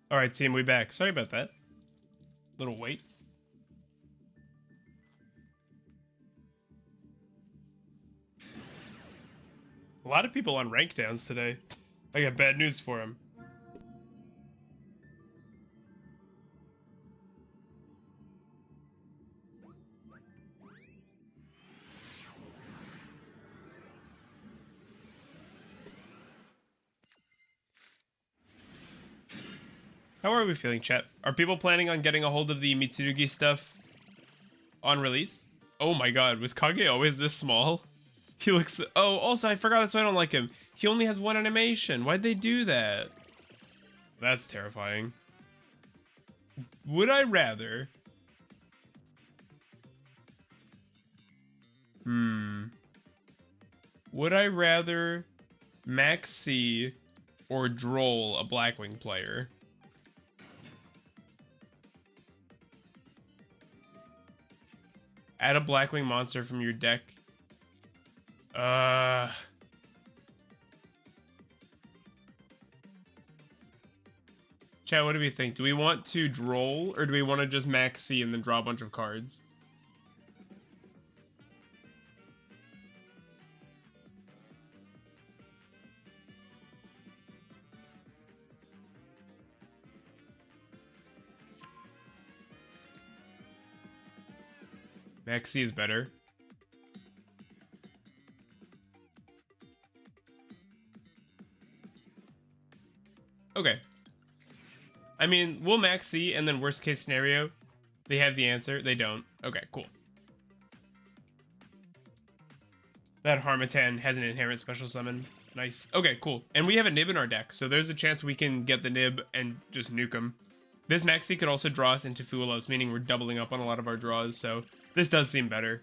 All right, team, we back. Sorry about that. Little wait. A lot of people on rank downs today. I got bad news for them. How are we feeling, chat? Are people planning on getting a hold of the Mitsurugi stuff on release? Oh my god, was Kage always this small? He looks... Oh, also, I forgot that's why I don't like him. He only has one animation. Why'd they do that? That's terrifying. Would I rather... Would I rather Max C or Droll a Blackwing player? Add a Blackwing monster from your deck. Chat, what do we think? Do we want to Droll, or do we want to just Max C and then draw a bunch of cards? Max C is better. Okay. I mean, we'll Max C, and then worst case scenario, they have the answer. They don't. Okay, cool. That Harmattan has an inherent special summon. Nice. Okay, cool. And we have a Nib in our deck, so there's a chance we can get the Nib and just nuke him. This Max C could also draw us into Fuelos, meaning we're doubling up on a lot of our draws, so this does seem better.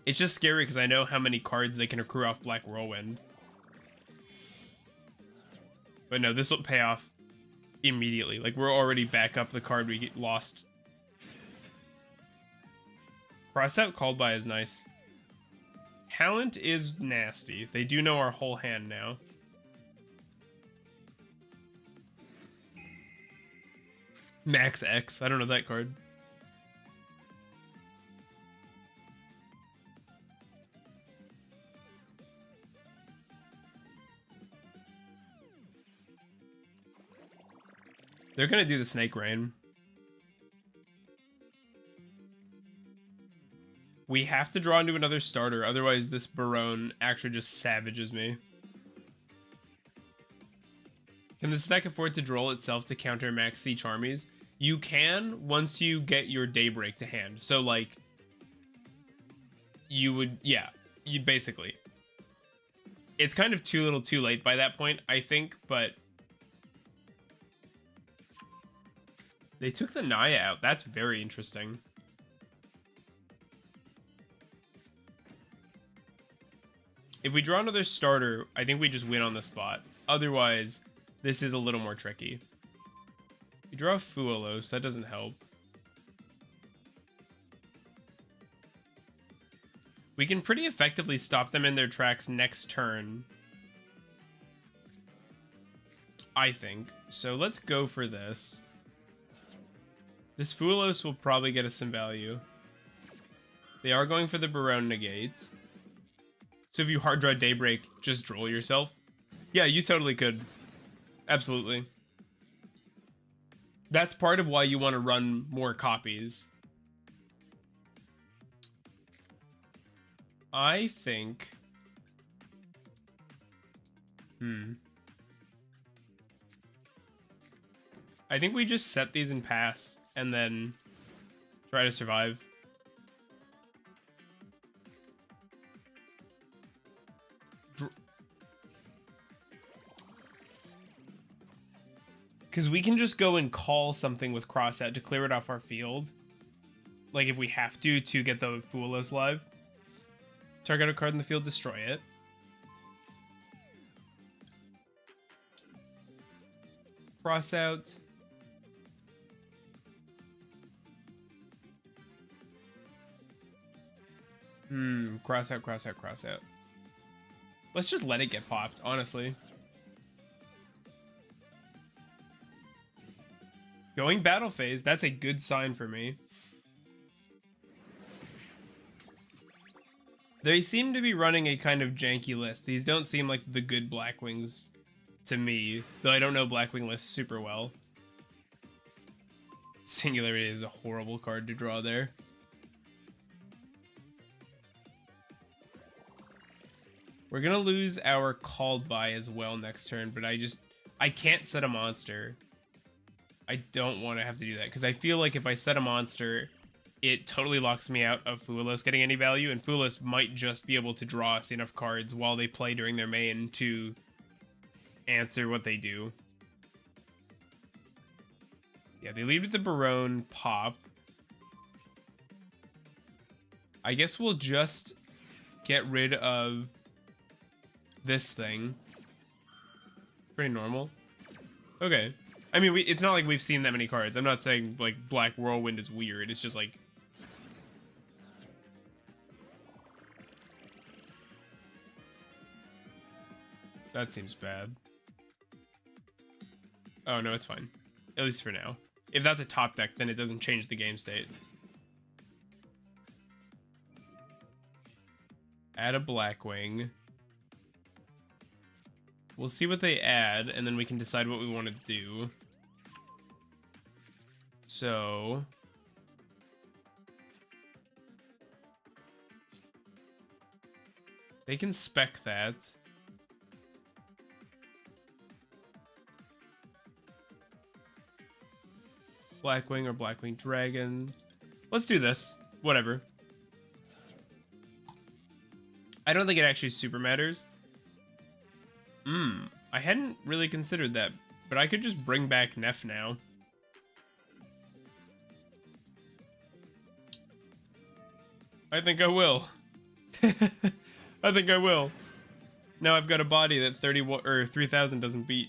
It's just scary because I know how many cards they can accrue off Black Whirlwind. But no, this will pay off immediately. Like, we're already back up the card we lost. Crossout called by is nice. Talent is nasty. They do know our whole hand now. Max X. I don't know that card. They're gonna do the Snake Rain. We have to draw into another starter, otherwise this Barone actually just savages me. Can this deck afford to Droll itself to counter Max C Charmies? You can once you get your Daybreak to hand. So, like, you would, yeah, you basically. It's kind of too little too late by that point, I think, but they took the Naya out. That's very interesting. If we draw another starter, I think we just win on the spot. Otherwise, this is a little more tricky. We draw Fuelos, that doesn't help. We can pretty effectively stop them in their tracks next turn, I think. So let's go for this. This Fuelos will probably get us some value. They are going for the Barone negate. So if you hard draw Daybreak, just Droll yourself. Yeah, you totally could. Absolutely. That's part of why you want to run more copies. I think... I think we just set these and pass, and then try to survive. Because we can just go and call something with Crossout to clear it off our field. Like, if we have to get the Fuelos live. Target a card in the field, destroy it. Crossout. Crossout, crossout, crossout. Let's just let it get popped, honestly. Going battle phase, that's a good sign for me. They seem to be running a kind of janky list. These don't seem like the good Blackwings to me, though I don't know Blackwing lists super well. Singularity is a horrible card to draw there. We're gonna lose our called by as well next turn, but I can't set a monster. I don't want to have to do that, because I feel like if I set a monster, it totally locks me out of Fulos getting any value, and Fulos might just be able to draw us enough cards while they play during their main to answer what they do. Yeah, they lead with the Barone pop. I guess we'll just get rid of this thing. Pretty normal. Okay. I mean, it's not like we've seen that many cards. I'm not saying, like, Black Whirlwind is weird. It's just, like... That seems bad. Oh, no, it's fine. At least for now. If that's a top deck, then it doesn't change the game state. Add a Blackwing. We'll see what they add, and then we can decide what we want to do. So... they can spec that. Blackwing or Blackwing Dragon. Let's do this. Whatever. I don't think it actually super matters. I hadn't really considered that, but I could just bring back Neff now. I think I will. I think I will. Now I've got a body that 31 or 3000 doesn't beat.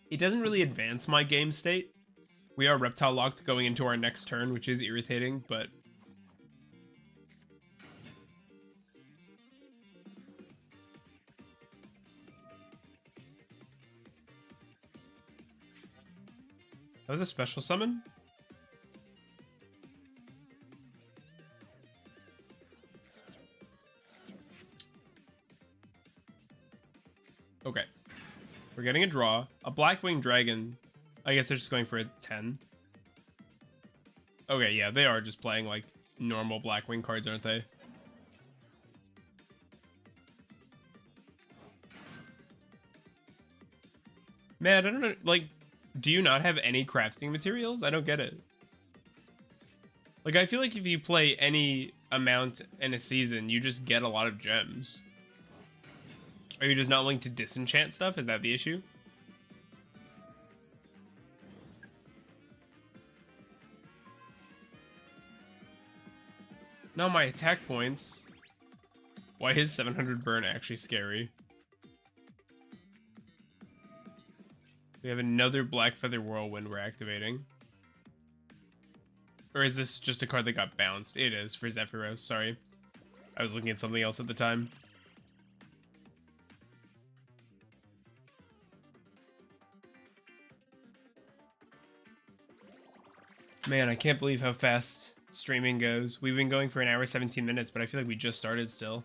It doesn't really advance my game state. We are reptile locked going into our next turn, which is irritating, but... that was a special summon? Okay. We're getting a draw. A Blackwing Dragon. I guess they're just going for a 10. Okay, yeah, they are just playing like normal Blackwing cards, aren't they? Man, I don't know, like, do you not have any crafting materials? I don't get it. Like, I feel like if you play any amount in a season, you just get a lot of gems. Are you just not willing to disenchant stuff? Is that the issue? No, my attack points. Why is 700 burn actually scary? We have another Black Feather Whirlwind we're activating. Or is this just a card that got bounced? It is, for Zephyros, sorry. I was looking at something else at the time. Man, I can't believe how fast streaming goes. We've been going for an hour 17 minutes, but I feel like we just started still.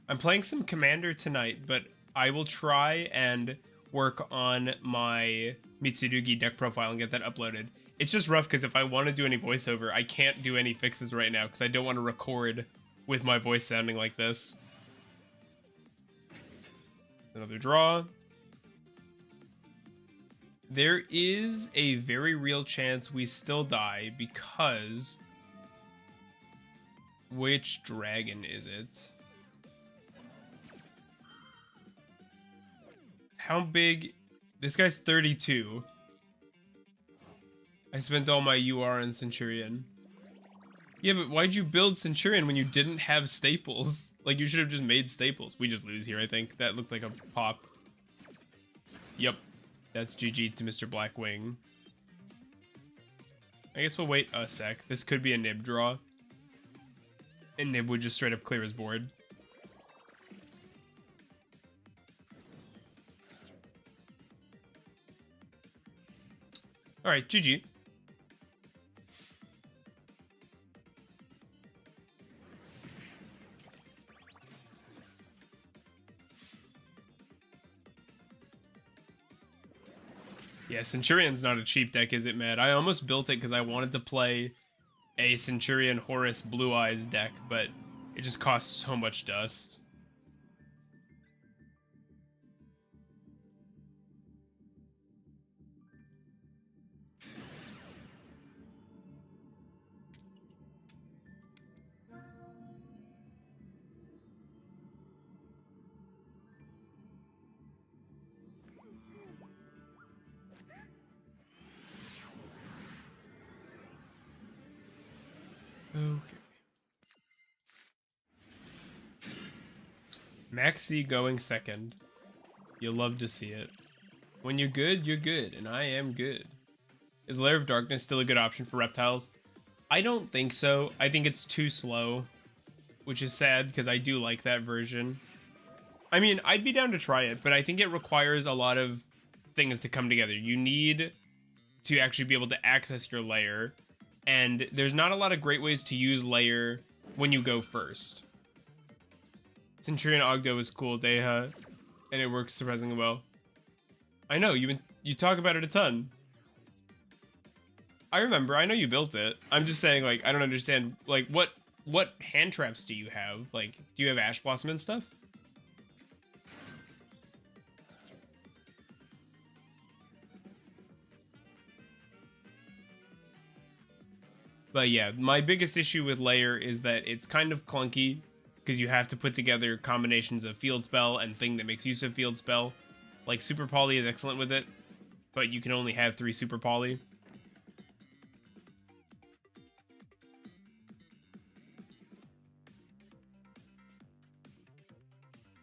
I'm playing some Commander tonight, but I will try and work on my Mitsurugi deck profile and get that uploaded. It's just rough because if I want to do any voiceover, I can't do any fixes right now because I don't want to record with my voice sounding like this. Another draw. There is a very real chance we still die because... which dragon is it? How big? This guy's 32. I spent all my UR on Centurion. Yeah, but why'd you build Centurion when you didn't have staples? Like, you should have just made staples. We just lose here, I think. That looked like a pop. Yep. That's GG to Mr. Blackwing. I guess we'll wait a sec. This could be a Nib draw. And Nib would just straight up clear his board. Alright, GG. Yeah, Centurion's not a cheap deck, is it, Matt? I almost built it because I wanted to play a Centurion Horus Blue Eyes deck, but it just costs so much dust. Okay. Maxi going second. You'll love to see it. When you're good, and I am good. Is Lair of Darkness still a good option for reptiles? I don't think so. I think it's too slow, which is sad because I do like that version. I mean, I'd be down to try it, but I think it requires a lot of things to come together. You need to actually be able to access your lair, and there's not a lot of great ways to use lair when you go first. Centurion Ogdo is cool, Deha, and it works surprisingly well. I know, you talk about it a ton. I remember, I know you built it. I'm just saying, like, I don't understand, like, what hand traps do you have? Like, do you have Ash Blossom and stuff? But yeah, my biggest issue with Lair is that it's kind of clunky, because you have to put together combinations of Field Spell and thing that makes use of Field Spell. Like, Super Poly is excellent with it, but you can only have 3 Super Poly.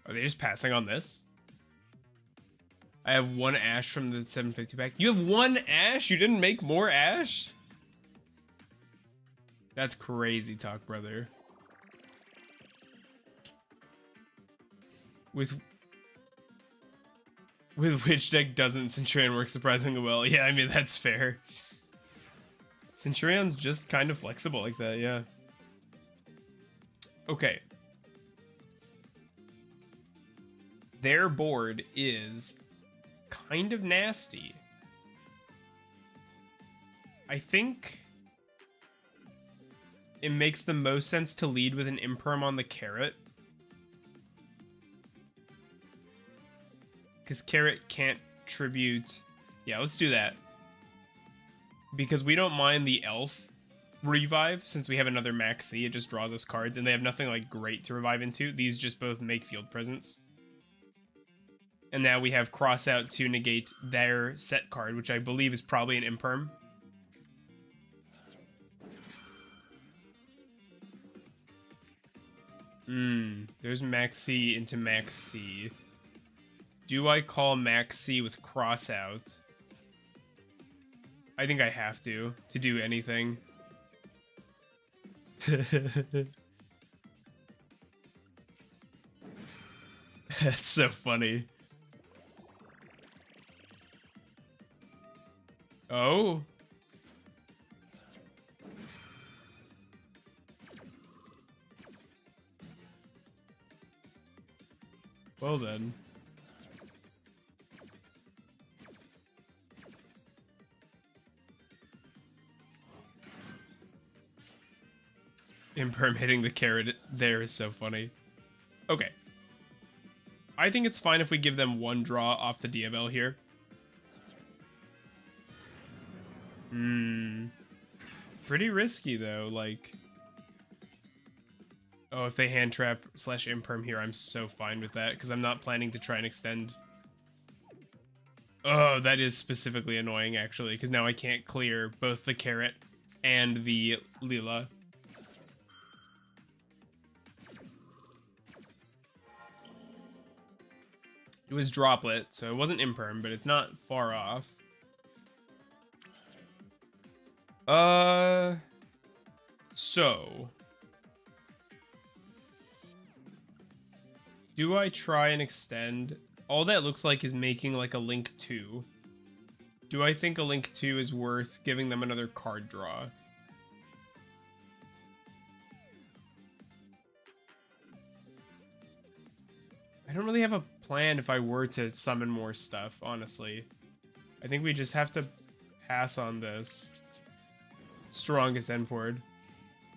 Are they just passing on this? I have 1 Ash from the 750 pack. You have 1 Ash? You didn't make more Ash? That's crazy talk, brother. With which deck doesn't Centurion work surprisingly well? Yeah, I mean, that's fair. Centurion's just kind of flexible like that, yeah. Okay. Their board is kind of nasty. I think it makes the most sense to lead with an Imperm on the Carrot. Because Carrot can't tribute... Yeah, let's do that. Because we don't mind the Elf revive, since we have another Maxi. It just draws us cards, and they have nothing like great to revive into. These just both make field presence. And now we have Crossout to negate their set card, which I believe is probably an Imperm. There's Maxi into Maxi. Do I call Maxi with Crossout? I think I have to do anything. That's so funny. Oh. Well then. Imperm hitting the carrot there is so funny. Okay. I think it's fine if we give them 1 draw off the DML here. Pretty risky though, like... Oh, if they hand trap / Imperm here, I'm so fine with that, because I'm not planning to try and extend. Oh, that is specifically annoying, actually, because now I can't clear both the carrot and the Leela. It was Droplet, so it wasn't Imperm, but it's not far off. So do I try and extend? All that looks like is making like a Link 2. Do I think a Link 2 is worth giving them another card draw? I don't really have a plan if I were to summon more stuff, honestly. I think we just have to pass on this. Strongest endboard.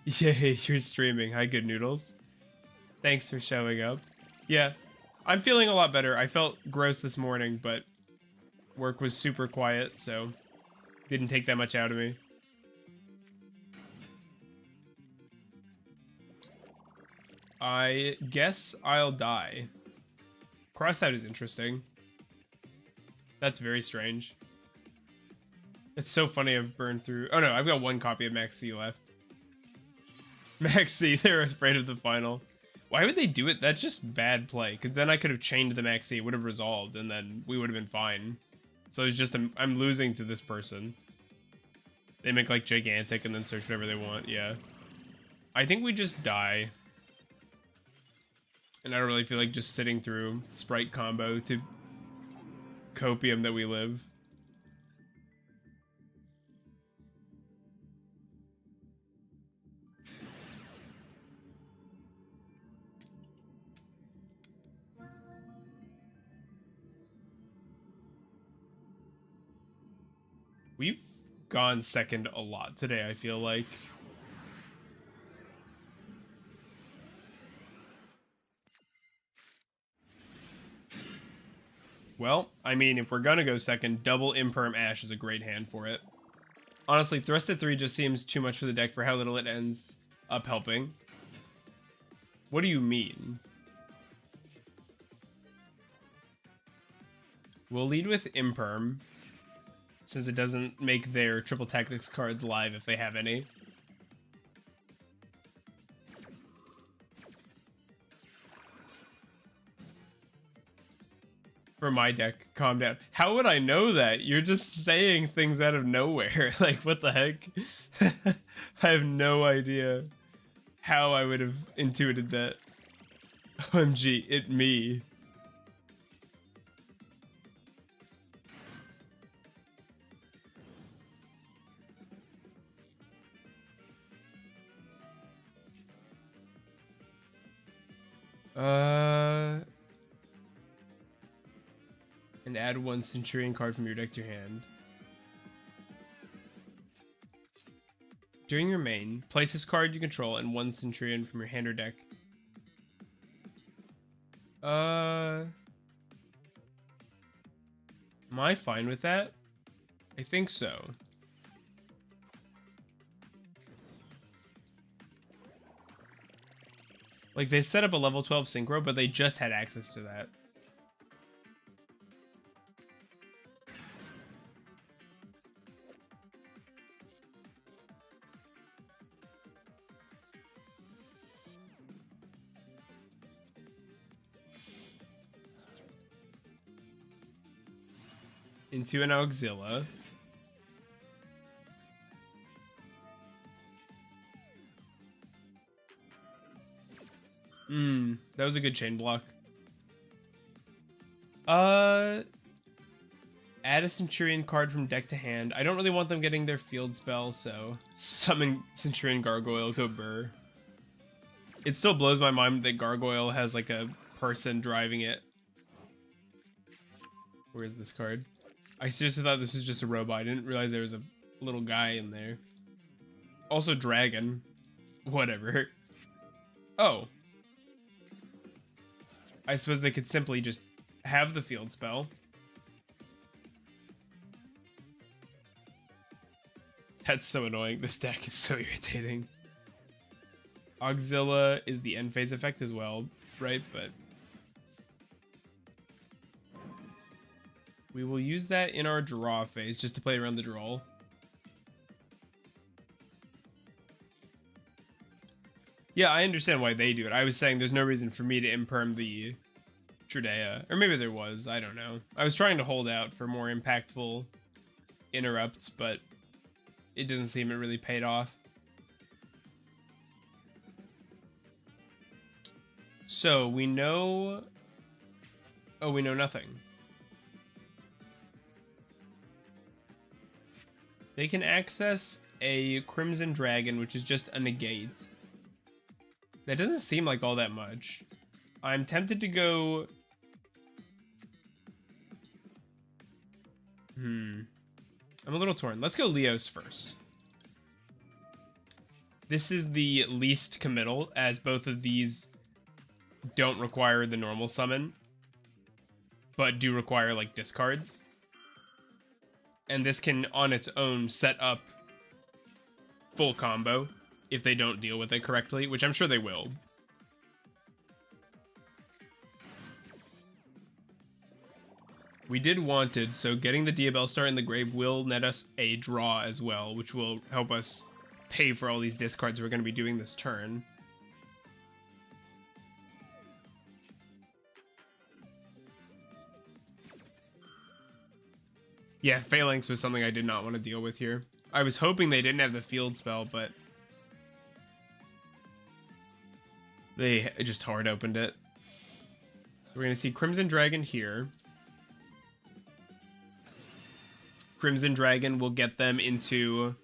Yay, you're streaming. Hi, Good Noodles. Thanks for showing up. Yeah, I'm feeling a lot better. I felt gross this morning, but work was super quiet, so didn't take that much out of me. I guess I'll die. Crossout is interesting. That's very strange. It's so funny I've burned through... Oh no, I've got one copy of Max C left. Max C, they're afraid of the final. Why would they do it? That's just bad play, because then I could have chained the Max C, it would have resolved, and then we would have been fine. So it's just, I'm losing to this person. They make like gigantic and then search whatever they want, yeah. I think we just die. And I don't really feel like just sitting through Sprite combo to copium that we live. We've gone second a lot today, I feel like. Well, I mean, if we're gonna go second, double Imperm Ash is a great hand for it. Honestly, Thrusted 3 just seems too much for the deck for how little it ends up helping. What do you mean? We'll lead with Imperm, since it doesn't make their Triple Tactics cards live if they have any. For my deck, calm down. How would I know that? You're just saying things out of nowhere. Like, what the heck? I have no idea how I would have intuited that. OMG, it me. And add one Centurion card from your deck to your hand. During your main, place this card you control and one Centurion from your hand or deck. Am I fine with that? I think so. Like, they set up a level 12 synchro, but they just had access to that. Into an Auxilla. That was a good chain block. Add a Centurion card from deck to hand. I don't really want them getting their field spell, so summon Centurion Gargoyle, go burr. It still blows my mind that Gargoyle has like a person driving it. Where is this card? I seriously thought this was just a robot. I didn't realize there was a little guy in there. Also dragon. Whatever. Oh. I suppose they could simply just have the field spell. That's so annoying. This deck is so irritating. Auxilla is the end phase effect as well, right? But we will use that in our draw phase just to play around the draw. Yeah, I understand why they do it. I was saying there's no reason for me to imperm the Trudea. Or maybe there was, I don't know. I was trying to hold out for more impactful interrupts, but it doesn't seem it really paid off. So we know... Oh, we know nothing. They can access a Crimson Dragon, which is just a negate. That doesn't seem like all that much. I'm tempted to go... I'm a little torn. Let's go Leos first. This is the least committal, as both of these don't require the normal summon, but do require, like, discards. And this can, on its own, set up full combo if they don't deal with it correctly, which I'm sure they will. We did Wanted, so getting the Diabell Star in the grave will net us a draw as well, which will help us pay for all these discards we're going to be doing this turn. Yeah, Phalanx was something I did not want to deal with here. I was hoping they didn't have the field spell, but they just hard opened it. We're going to see Crimson Dragon here. Crimson Dragon will get them into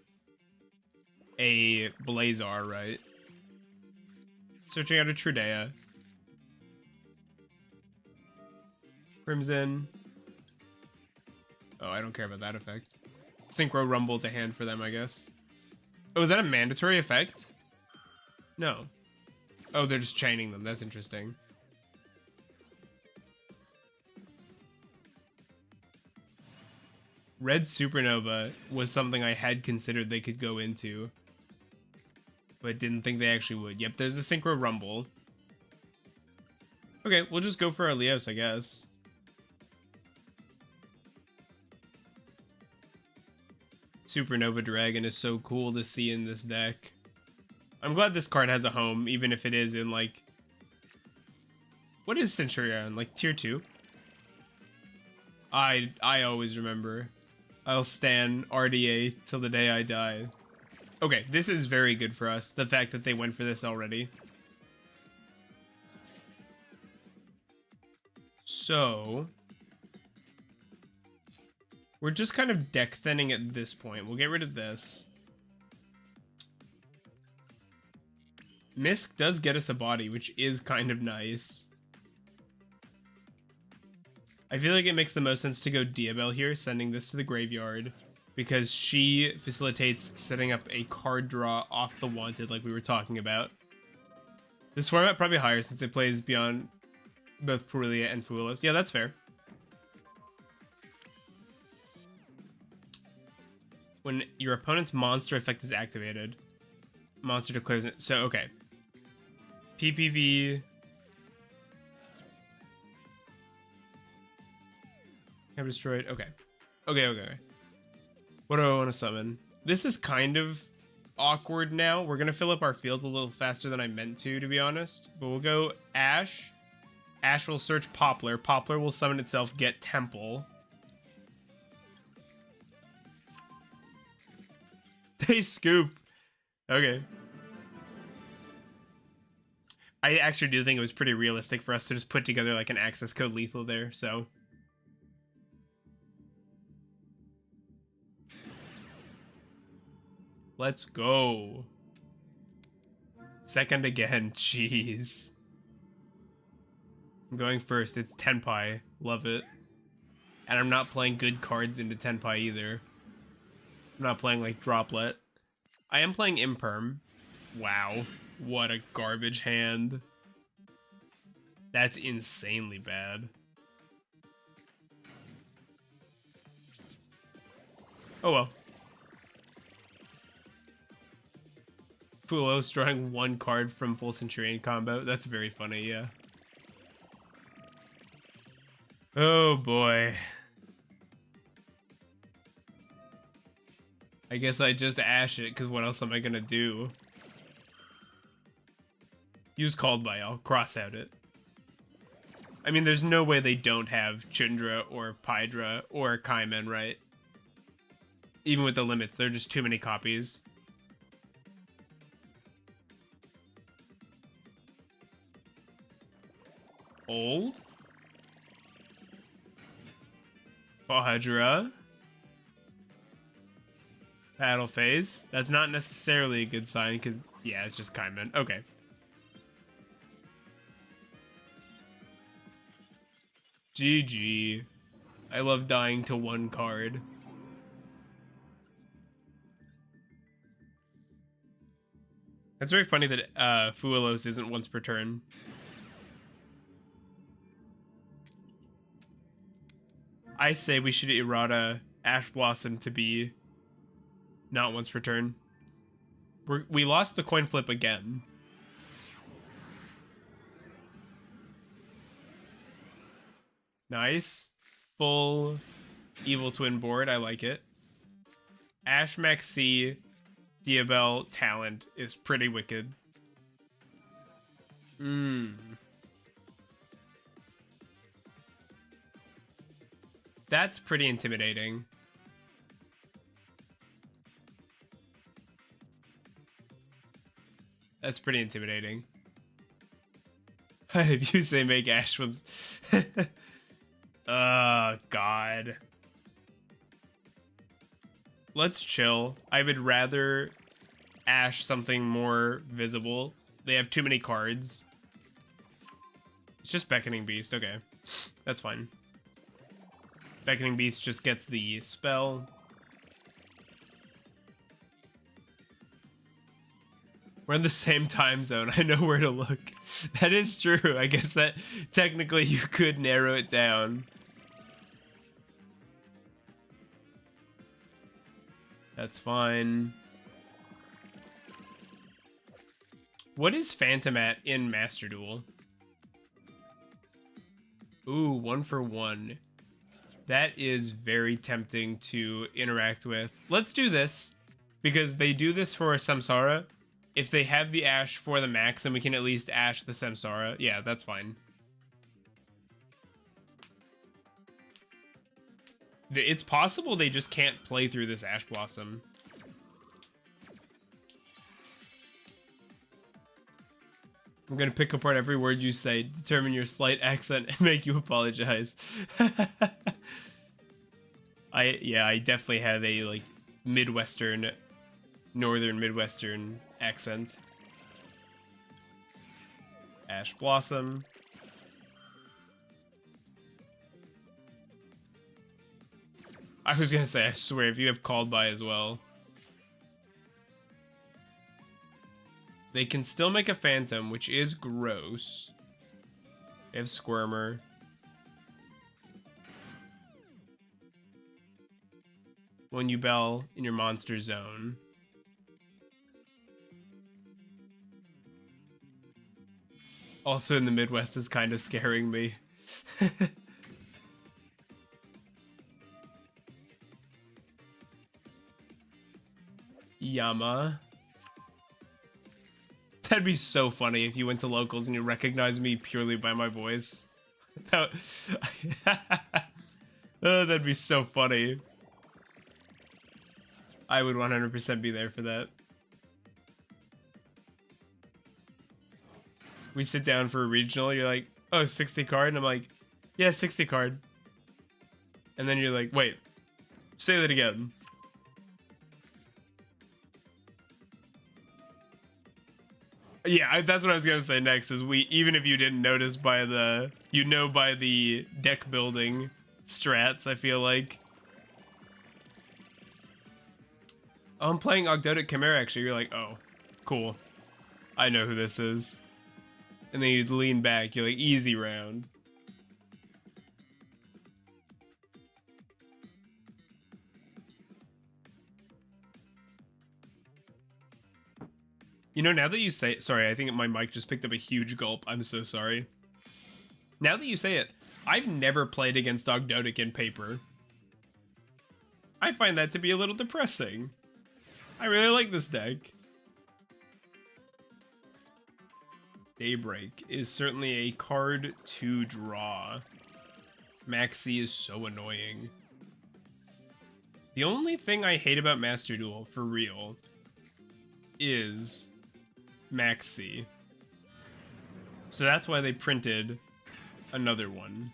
a Blazar, right? Searching out a Trudea. Crimson. Oh, I don't care about that effect. Synchro Rumble to hand for them, I guess. Oh, is that a mandatory effect? No. Oh, they're just chaining them. That's interesting. Red Supernova was something I had considered they could go into, but didn't think they actually would. Yep, there's a Synchro Rumble. Okay, we'll just go for our Leos, I guess. Supernova Dragon is so cool to see in this deck. I'm glad this card has a home, even if it is in, like... What is Centurion? Like, tier 2? I always remember. I'll stand RDA till the day I die. Okay, this is very good for us, the fact that they went for this already. So... we're just kind of deck thinning at this point. We'll get rid of this. Misk does get us a body, which is kind of nice. I feel like it makes the most sense to go Diabell here, sending this to the graveyard, because she facilitates setting up a card draw off the Wanted like we were talking about. This format probably higher since it plays beyond both Purulia and Fuelos. Yeah, that's fair. When your opponent's monster effect is activated, monster declares it. So, okay. PPV. Have destroyed. Okay. Okay. What do I want to summon? This is kind of awkward now. We're going to fill up our field a little faster than I meant to be honest. But we'll go Ash. Ash will search Poplar. Poplar will summon itself, get Temple. They scoop. Okay. I actually do think it was pretty realistic for us to just put together like an access code lethal there, so. Let's go. Second again, jeez. I'm going first, it's Tenpai, love it. And I'm not playing good cards into Tenpai either. I'm not playing like Droplet. I am playing Imperm. Wow. What a garbage hand. That's insanely bad. Oh well. Fulos drawing one card from full Centurion combo. That's very funny, yeah. Oh boy. I guess I just ash it, because what else am I gonna do? Use Called By, I'll cross out it. I mean, there's no way they don't have Chundra or Pydra or Kaimen, right? Even with the limits, there are just too many copies. Old? Fahadra? Battle phase? That's not necessarily a good sign, because, yeah, it's just Kaiman. Okay. GG. I love dying to one card. It's very funny that Fuelos isn't once per turn. I say we should errata Ash Blossom to be not once per turn. We lost the coin flip again. Nice. Full Evil Twin board. I like it. Ash Maxi Diabell Talent is pretty wicked. That's pretty intimidating. That's pretty intimidating. If you say make Ash was... Oh, God. Let's chill. I would rather Ash something more visible. They have too many cards. It's just Beckoning Beast. Okay. That's fine. Beckoning Beast just gets the spell. We're in the same time zone. I know where to look. That is true. I guess that technically you could narrow it down. That's fine. What is Phantom at in Master Duel? Ooh, 1 for 1. That is very tempting to interact with. Let's do this, because they do this for a Samsara. If they have the Ash for the max, then we can at least Ash the Samsara. Yeah, that's fine. It's possible they just can't play through this Ash Blossom. I'm gonna pick apart every word you say, determine your slight accent, and make you apologize. I definitely have a like Midwestern, Northern Midwestern accent. Ash Blossom. I was gonna say, I swear, if you have Called By as well. They can still make a Phantom, which is gross. They have Squirmer. When you bell in your monster zone. Also in the Midwest is kind of scaring me. Yama. That'd be so funny if you went to locals and you recognized me purely by my voice. Oh, that'd be so funny. I would 100% be there for that. We sit down for a regional, you're like, oh, 60 card? And I'm like, yeah, 60 card. And then you're like, wait, say that again. Yeah, that's what I was gonna say next, is even if you didn't notice by the, by the deck building strats, I feel like. Oh, I'm playing Ogdoadic Chimera, actually. You're like, oh, cool. I know who this is. And then you'd lean back, you're like, easy round. You know, now that you say it, sorry, I think my mic just picked up a huge gulp. I'm so sorry. Now that you say it, I've never played against Ogdoadic in paper. I find that to be a little depressing. I really like this deck. Daybreak is certainly a card to draw. Maxi is so annoying. The only thing I hate about Master Duel, for real, is Max C. So that's why they printed another one.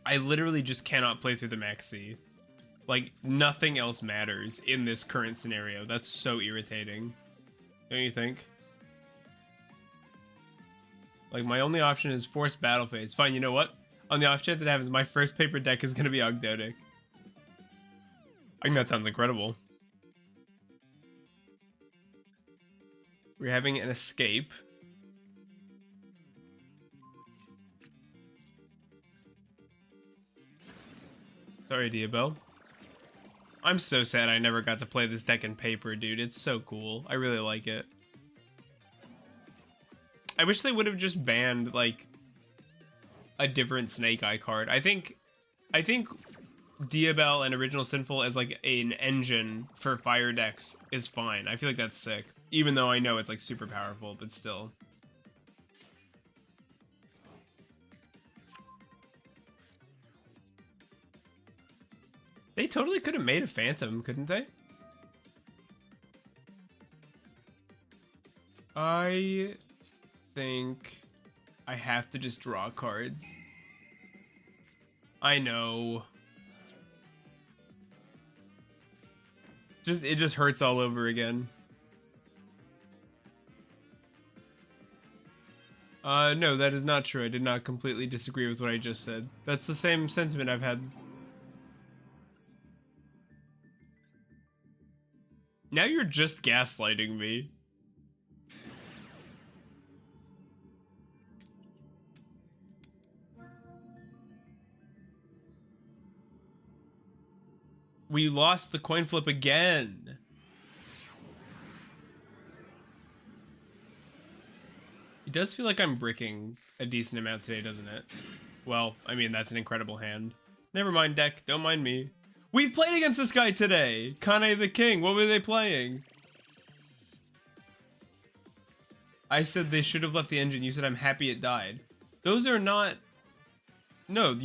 I literally just cannot play through the Max C. Like, nothing else matters in this current scenario. That's so irritating. Don't you think? Like, my only option is forced battle phase. Fine, you know what? On the off chance it happens, my first paper deck is gonna be Ogdoadic. I think that sounds incredible. We're having an escape. Sorry, Diabel. I'm so sad I never got to play this deck in paper, dude. It's so cool. I really like it. I wish they would have just banned, like, a different Snake Eye card. I think Diabel and Original Sinful as, like, an engine for fire decks is fine. I feel like that's sick. Even though I know it's, like, super powerful, but still. They totally could have made a Phantom, couldn't they? I think I have to just draw cards. I know. It just hurts all over again. No, that is not true. I did not completely disagree with what I just said. That's the same sentiment I've had. Now you're just gaslighting me. We lost the coin flip again. It does feel like I'm bricking a decent amount today, doesn't it? Well, I mean, that's an incredible hand. Never mind, deck. Don't mind me. We've played against this guy today. Kane the King. What were they playing? I said they should have left the engine. You said I'm happy it died. Those are not... No,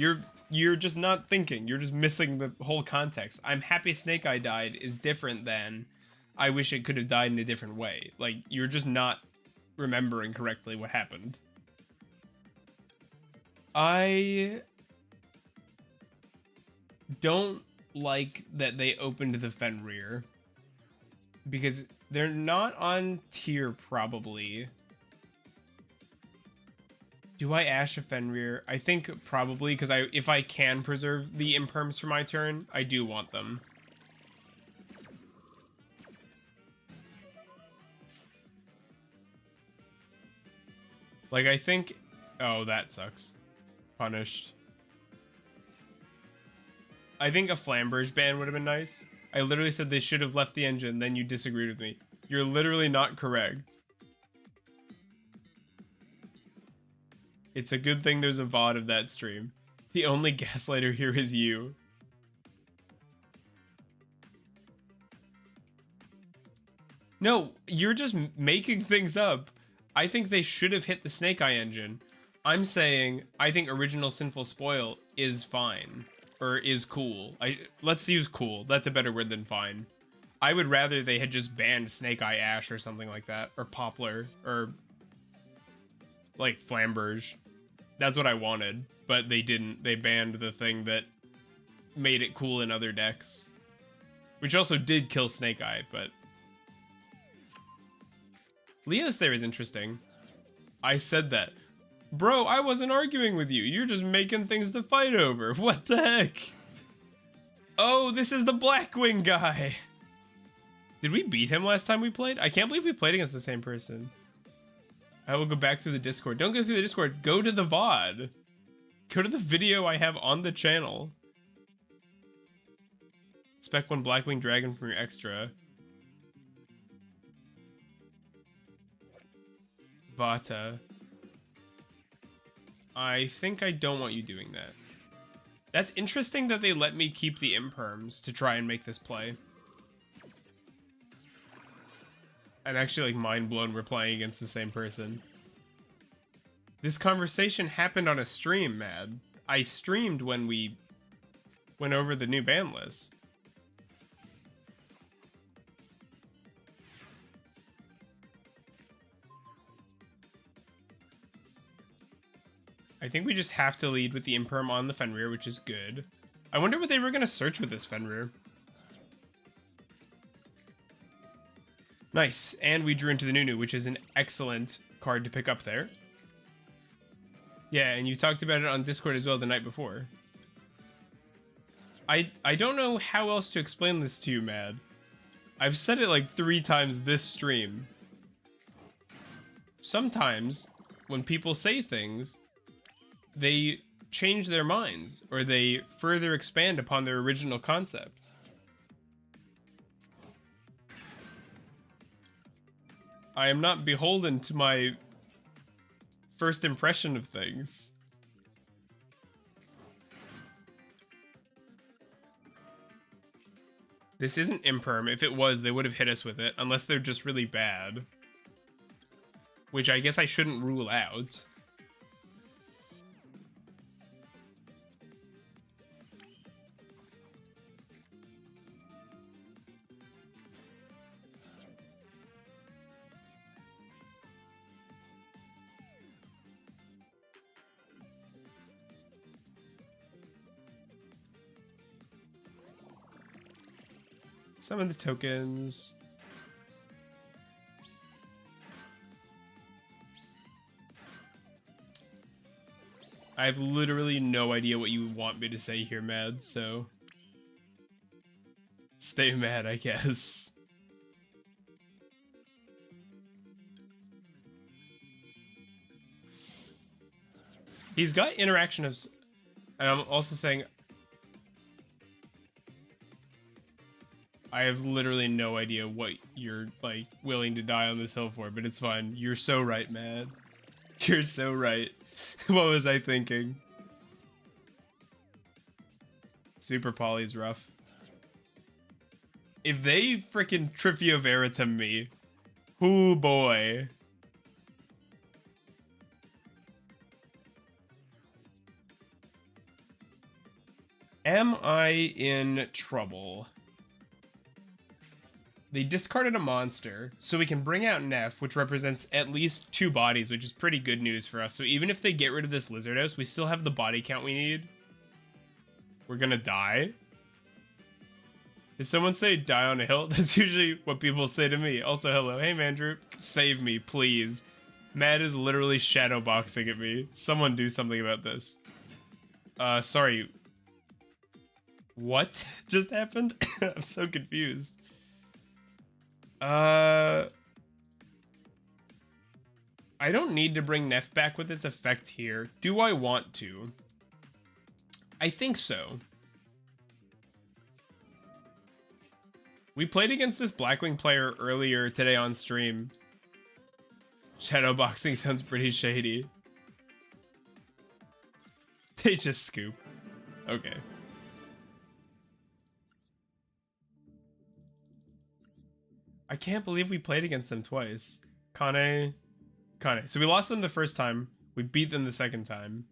you're just not thinking. You're just missing the whole context. I'm happy Snake Eye died is different than I wish it could have died in a different way. Like, you're just not remembering correctly what happened. I don't like that they opened the Fenrir because they're not on tier probably. Do I Ash a Fenrir? I think probably, because if I can preserve the imperms for my turn, I do want them. Like, I think... Oh, that sucks. Punished. I think a Flamberge ban would have been nice. I literally said they should have left the engine, then you disagreed with me. You're literally not correct. It's a good thing there's a VOD of that stream. The only gaslighter here is you. No, you're just making things up. I think they should have hit the Snake Eye engine. I'm saying I think Original Sinful Spoil is fine. Or is cool. Let's use cool. That's a better word than fine. I would rather they had just banned Snake Eye Ash or something like that. Or Poplar. Or... like, Flamberge. That's what I wanted. But they didn't. They banned the thing that made it cool in other decks. Which also did kill Snake Eye, but... Leo's there is interesting. I said that. Bro, I wasn't arguing with you. You're just making things to fight over. What the heck? Oh, this is the Blackwing guy. Did we beat him last time we played? I can't believe we played against the same person. I will go back through the Discord. Don't go through the Discord. Go to the VOD. Go to the video I have on the channel. Spec one Blackwing Dragon from your extra. Vata. I think I don't want you doing that. That's interesting that they let me keep the imperms to try and make this play. I'm actually like mind blown we're playing against the same person. This conversation happened on a stream, Mad. I streamed when went over the new ban list. I think we just have to lead with the Imperm on the Fenrir, which is good. I wonder what they were going to search with this Fenrir. Nice, and we drew into the Nunu, which is an excellent card to pick up there. Yeah, and you talked about it on Discord as well the night before. I don't know how else to explain this to you, Mad. I've said it like 3 times this stream. Sometimes, when people say things, they change their minds, or they further expand upon their original concept. I am not beholden to my first impression of things. This isn't Imperm. If it was, they would have hit us with it, unless they're just really bad. Which I guess I shouldn't rule out. Summon the tokens. I have literally no idea what you want me to say here, Mad, so... Stay mad, I guess. He's got interaction of... And I'm also saying... I have literally no idea what you're, like, willing to die on this hill for, but it's fine. You're so right, man. You're so right. What was I thinking? Super Poly's rough. If they frickin' Trivia Veritum me, oh boy. Am I in trouble? They discarded a monster, so we can bring out Neff, which represents at least 2 bodies, which is pretty good news for us. So even if they get rid of this Lizard House, we still have the body count we need. We're gonna die. Did someone say die on a hill? That's usually what people say to me. Also, hello. Hey, Mandrew. Save me, please. Matt is literally shadowboxing at me. Someone do something about this. Sorry. What just happened? I'm so confused. I don't need to bring Neff back with its effect here. Do I want to? I think so. We played against this Blackwing player earlier today on stream. Shadowboxing sounds pretty shady. They just scoop. Okay. I can't believe we played against them twice. Kane. So we lost them the first time. We beat them the second time.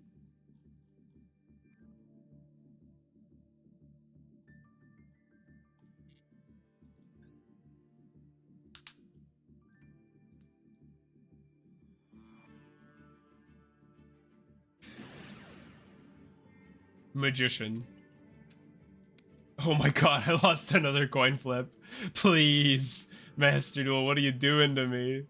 Magician. Oh my god, I lost another coin flip. Please. Master Duel, what are you doing to me?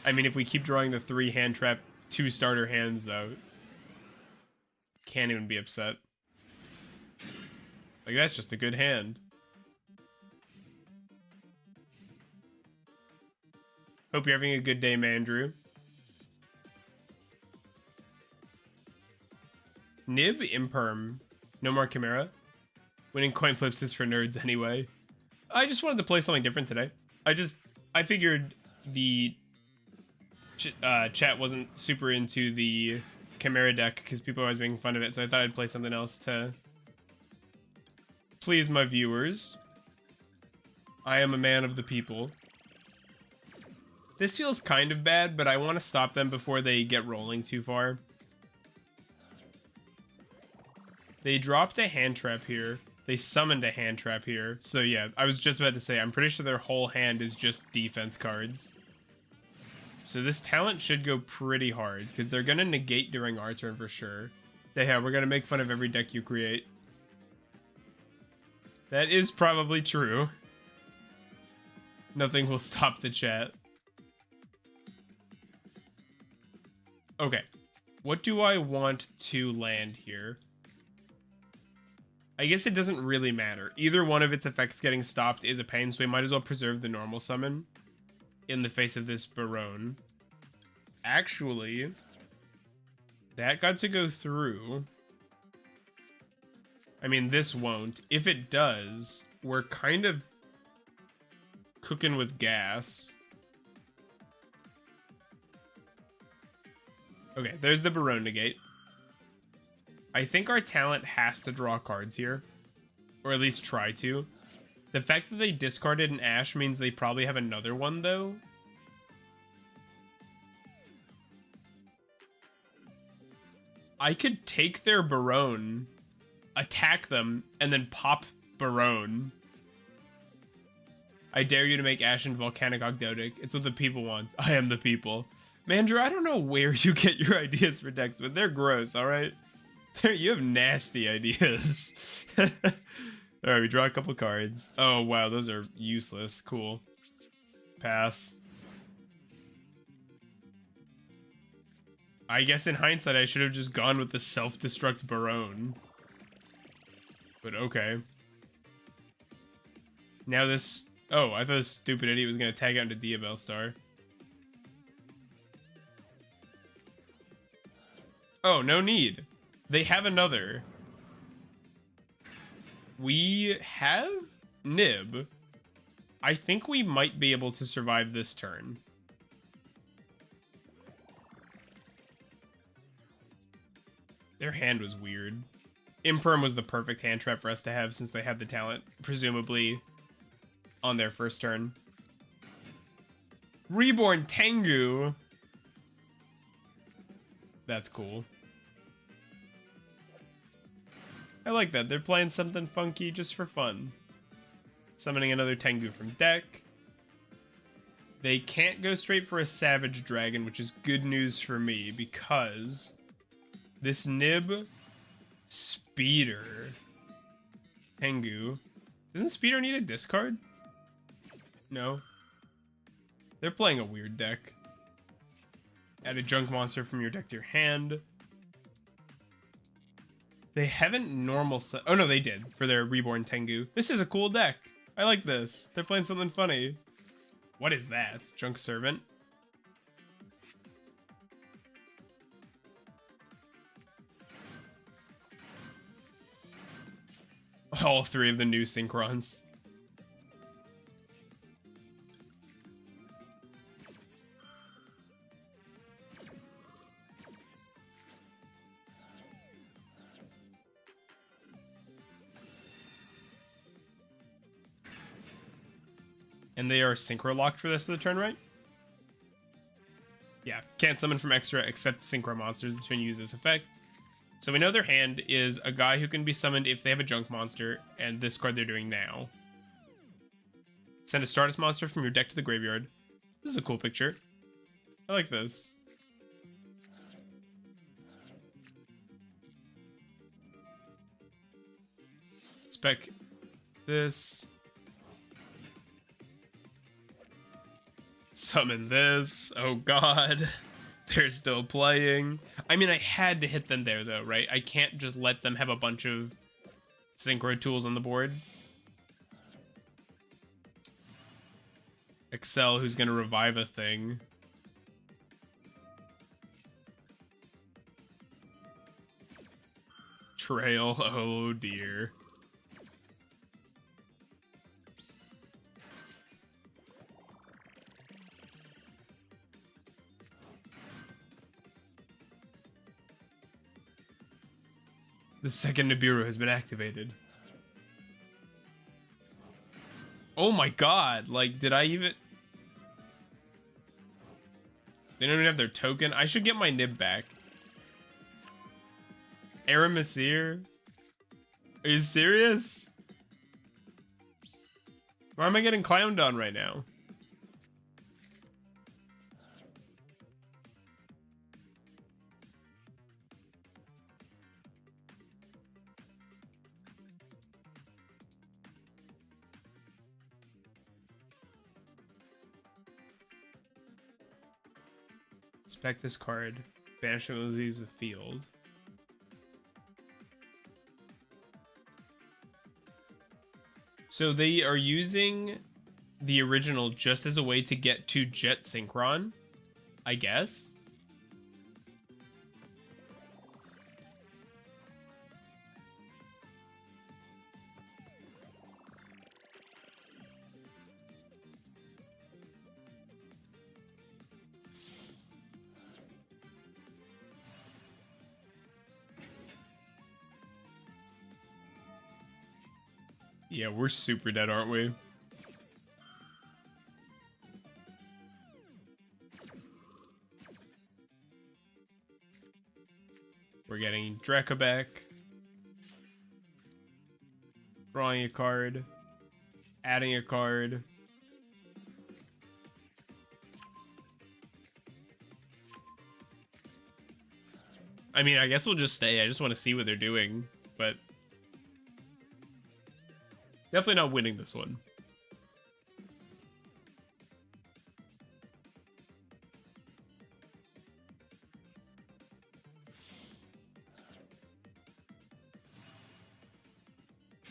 I mean, if we keep drawing the 3 hand trap, 2 starter hands, though, can't even be upset. Like, that's just a good hand. Hope you're having a good day, Mandrew. Nib Imperm. No more Chimera. Winning coin flips is for nerds anyway. I just wanted to play something different today. I figured the chat wasn't super into the Chimera deck because people are always making fun of it, so I thought I'd play something else to please my viewers. I am a man of the people. This feels kind of bad, but I want to stop them before they get rolling too far. They dropped a hand trap here. They summoned a hand trap here. So yeah, I was just about to say, I'm pretty sure their whole hand is just defense cards. So this talent should go pretty hard, because they're going to negate during our turn for sure. Yeah, we're going to make fun of every deck you create. That is probably true. Nothing will stop the chat. Okay. What do I want to land here? I guess it doesn't really matter. Either one of its effects getting stopped is a pain, so we might as well preserve the normal summon in the face of this Barone. Actually, that got to go through. I mean, this won't. If it does, we're kind of cooking with gas. Okay, there's the Barone negate. I think our talent has to draw cards here. Or at least try to. The fact that they discarded an Ash means they probably have another one, though. I could take their Barone, attack them, and then pop Barone. I dare you to make Ash and Volcanic Ogdoadic. It's what the people want. I am the people. Mandrew, I don't know where you get your ideas for decks, but they're gross, alright? You have nasty ideas. Alright, we draw a couple cards. Oh, wow, those are useless. Cool. Pass. I guess in hindsight, I should have just gone with the self-destruct Barone. But okay. Now this... Oh, I thought this stupid idiot was going to tag out into Diabell Star. Oh, no need. They have another. We have Nib. I think we might be able to survive this turn. Their hand was weird. Imperm was the perfect hand trap for us to have since they had the talent, presumably, on their first turn. Reborn Tengu. That's cool. I like that. They're playing something funky just for fun. Summoning another Tengu from deck. They can't go straight for a Savage Dragon, which is good news for me because this Nib Speeder Tengu. Doesn't Speeder need a discard? No. They're playing a weird deck. Add a junk monster from your deck to your hand. They haven't normal oh no, they did for their Reborn Tengu. This is a cool deck. I like this. They're playing something funny. What is that? Junk Servant? All three of the new Synchrons. And they are synchro locked for this of the turn, right? Yeah, can't summon from extra except synchro monsters that can use this effect. So we know their hand is a guy who can be summoned if they have a junk monster, and this card they're doing now. Send a Stardust monster from your deck to the graveyard. This is a cool picture. I like this. Spec this. Summon this. Oh god. They're still playing. I mean, I had to hit them there though, right? I can't just let them have a bunch of synchro tools on the board. Excel, who's gonna revive a thing. Trail, oh dear. The second Nibiru has been activated. Oh my god, like, did I even... They don't even have their token? I should get my Nib back. Aramasir? Are you serious? Why am I getting clowned on right now? Spec this card. Banishment leaves the field. So they are using the original just as a way to get to Jet Synchron, I guess. Yeah, we're super dead, aren't we? We're getting Drekka back. Drawing a card. Adding a card. I mean, I guess we'll just stay. I just want to see what they're doing, but definitely not winning this one.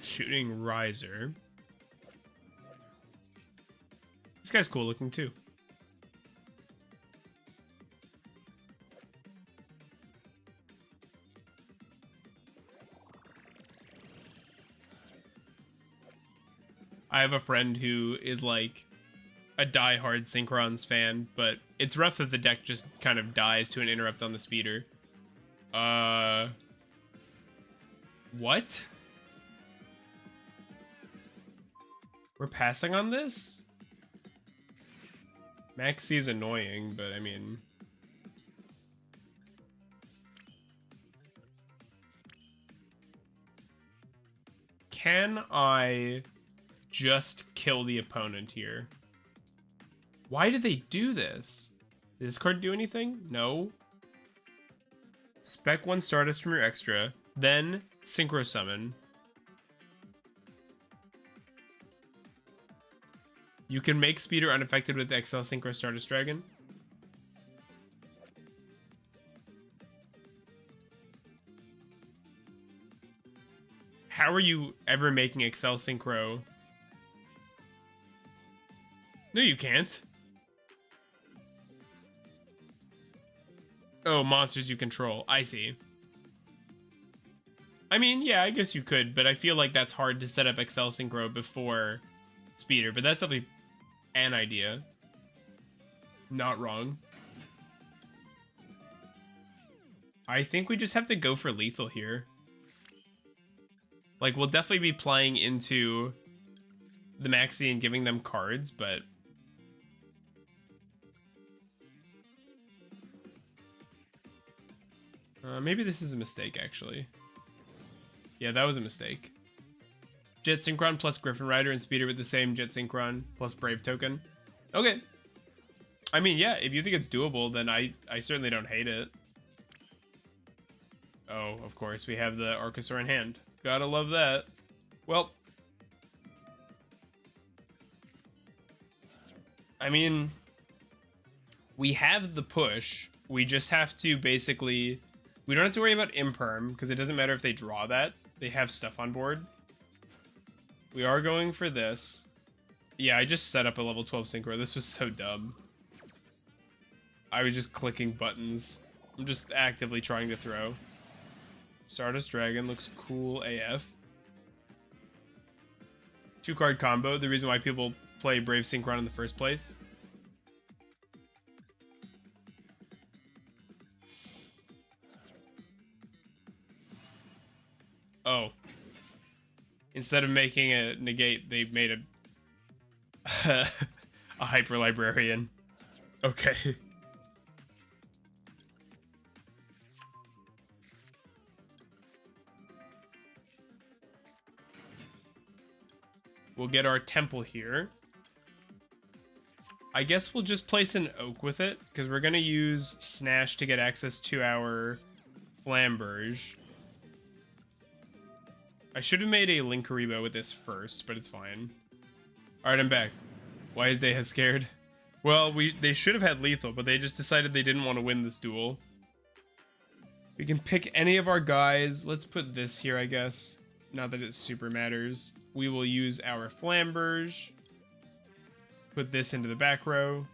Shooting Riser. This guy's cool looking too. I have a friend who is like a die-hard Synchrons fan, but it's rough that the deck just kind of dies to an interrupt on the speeder. What? We're passing on this? Maxi is annoying, but I mean... Can I just kill the opponent here? Why did they do this? Did this card do anything? No. Spec 1 Stardust from your extra, then Synchro Summon. You can make Speeder unaffected with XL Synchro Stardust Dragon. How are you ever making XL Synchro? No, you can't. Oh, monsters you control. I see. I mean, yeah, I guess you could, but I feel like that's hard to set up XL Synchro before Speeder, but that's definitely an idea. Not wrong. I think we just have to go for lethal here. Like, we'll definitely be playing into the Maxi and giving them cards, but... maybe this is a mistake, actually. Yeah, that was a mistake. Jet Synchron plus Griffin Rider and Speeder with the same Jet Synchron plus Brave token. Okay. I mean, yeah, if you think it's doable, then I certainly don't hate it. Oh, of course, we have the Archosaur in hand. Gotta love that. Well, I mean, we have the push. We just have to basically... We don't have to worry about Imperm, because it doesn't matter if they draw that. They have stuff on board. We are going for this. Yeah, I just set up a level 12 Synchro. This was so dumb. I was just clicking buttons. I'm just actively trying to throw. Stardust Dragon looks cool AF. 2-card combo, the reason why people play Brave Synchron in the first place. Oh. Instead of making a negate, they made a a hyper librarian. Okay. We'll get our temple here. I guess we'll just place an oak with it, because we're going to use Snash to get access to our Flamberge. I should have made a Linkaribo with this first, but it's fine. Alright, I'm back. Why is Deha scared? Well, they should have had lethal, but they just decided they didn't want to win this duel. We can pick any of our guys. Let's put this here, I guess. Not that it super matters. We will use our Flamberge. Put this into the back row.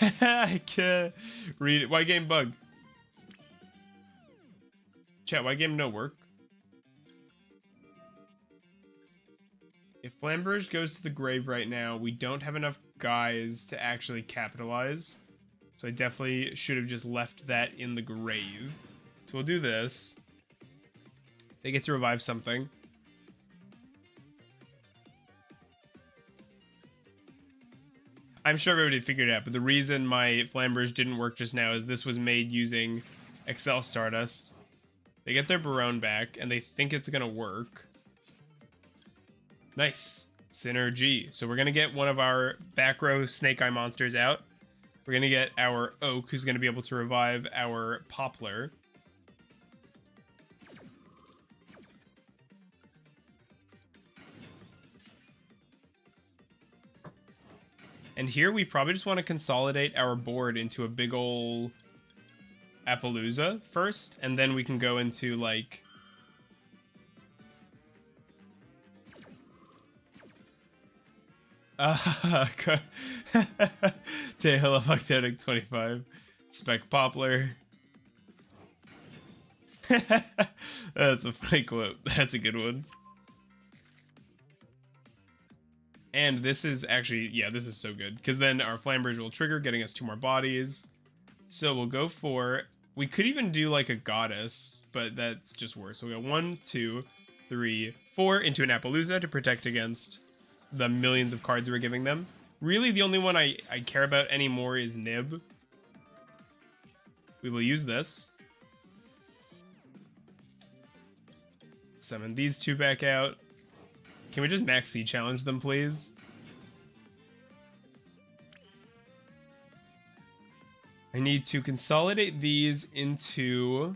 I can't read it. Why game bug? Chat, why game no work? If Flamberge goes to the grave right now, we don't have enough guys to actually capitalize. So I definitely should have just left that in the grave. So we'll do this. They get to revive something. I'm sure everybody figured it out, but the reason my Flamberge didn't work just now is this was made using Excel Stardust. They get their Barone back, and they think it's going to work. Nice. Synergy. So we're going to get one of our back row Snake Eye monsters out. We're going to get our Oak, who's going to be able to revive our Poplar. And here we probably just want to consolidate our board into a big ol' Appaloosa first, and then we can go into, like... Tail of Ogdoadic 25. Spec Poplar. That's a funny quote. That's a good one. And this is actually, yeah, this is so good. Because then our Flamberge will trigger, getting us 2 more bodies. So we'll go for, we could even do like a Goddess, but that's just worse. So we'll go 1, 2, 3, 4 into an Appaloosa to protect against the millions of cards we're giving them. Really, the only one I care about anymore is Nib. We will use this. Summon these 2 back out. Can we just maxi challenge them, please? I need to consolidate these into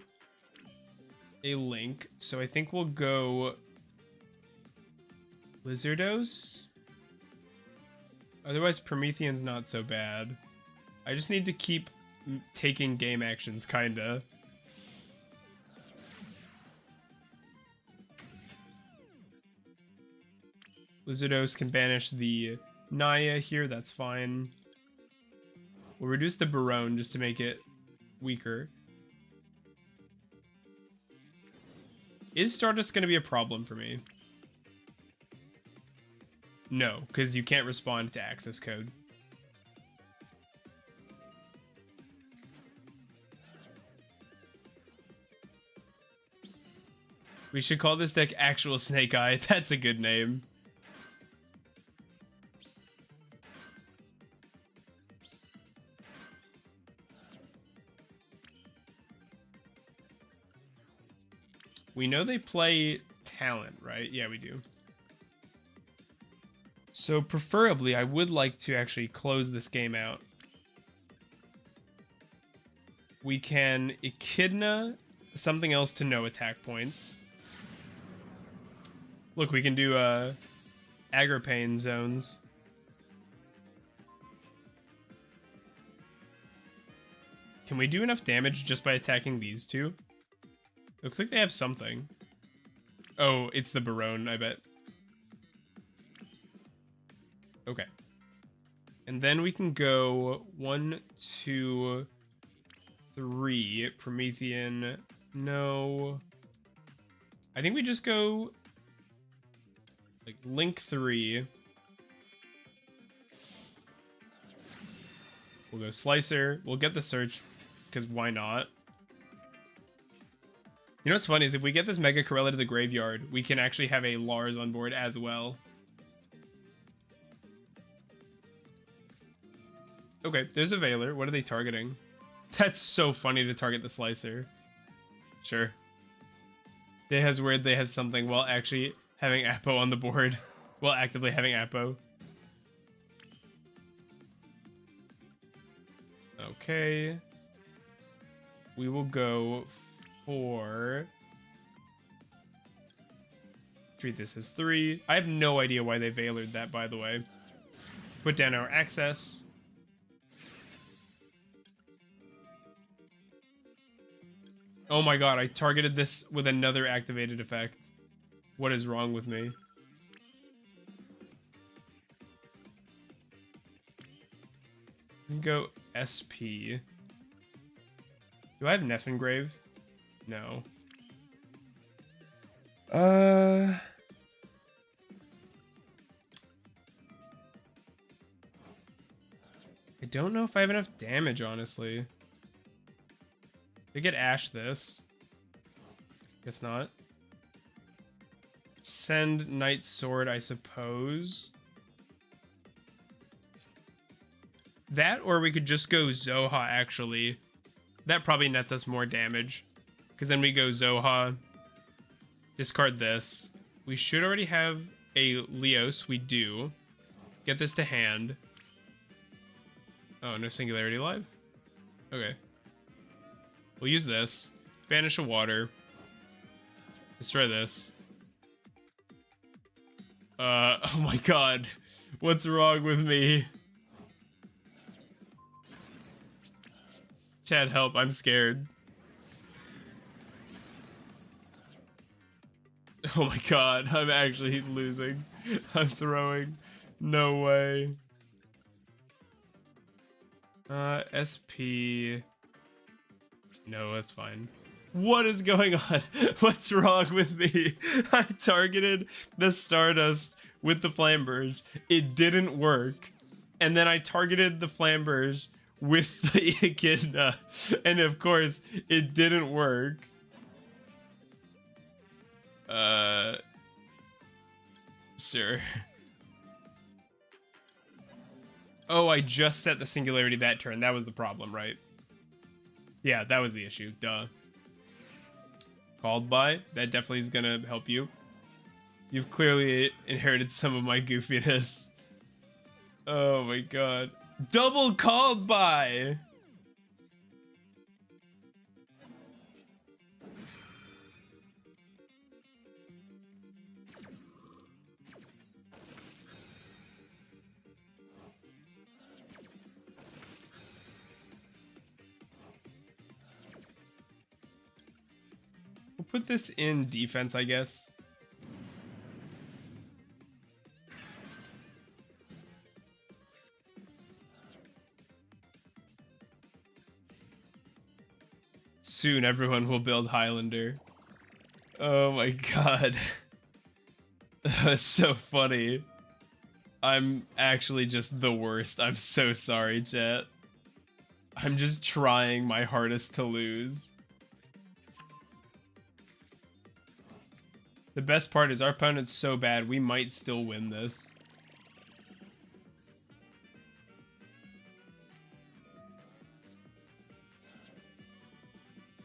a link. So I think we'll go Lizardos. Otherwise, Promethean's not so bad. I just need to keep taking game actions, kinda. Lizardos can banish the Naya here, that's fine. We'll reduce the Barone just to make it weaker. Is Stardust going to be a problem for me? No, because you can't respond to access code. We should call this deck Actual Snake Eye. That's a good name. We know they play Talent, right? Yeah, we do. So preferably, I would like to actually close this game out. We can Echidna something else to no attack points. Look, we can do Agripane zones. Can we do enough damage just by attacking these 2? Looks like they have something. Oh, it's the Barone, I bet. Okay. And then we can go 1, 2, 3. Promethean. No. I think we just go like Link 3. We'll go Slicer. We'll get the search because why not? You know what's funny is if we get this Mega Corella to the graveyard, we can actually have a Lars on board as well. Okay, there's a Veiler. What are they targeting? That's so funny to target the Slicer. Sure. They has weird they have something while actually having Apo on the board. While actively having Apo. Okay. We will go for... Treat this as 3. I have no idea why they Veilered that, by the way. Put down our access. Oh my god, I targeted this with another activated effect. What is wrong with me? Go SP. Do I have Neffengrave? No. I don't know if I have enough damage, honestly. I could Ash this. Guess not. Send Knight Sword, I suppose. That, or we could just go Zoha, actually. That probably nets us more damage. Because then we go Zoha. Discard this. We should already have a Leos. We do. Get this to hand. Oh, no Singularity Live? Okay. We'll use this. Banish a water. Destroy this. Oh my god. What's wrong with me? Chad, help. I'm scared. Oh my god. I'm actually losing. I'm throwing. No way. SP... No, that's fine. What is going on? What's wrong with me? I targeted the Stardust with the Flamberge. It didn't work. And then I targeted the Flamberge with the Echidna. And of course, it didn't work. Sure. Oh, I just set the Singularity that turn. That was the problem, right? Yeah, that was the issue. Duh. Called by. That definitely is gonna help you. You've clearly inherited some of my goofiness. Oh my god. Double called by! We'll put this in defense, I guess. Soon everyone will build Highlander. Oh my god. That was so funny. I'm actually just the worst. I'm so sorry, chat. I'm just trying my hardest to lose. The best part is our opponent's so bad, we might still win this.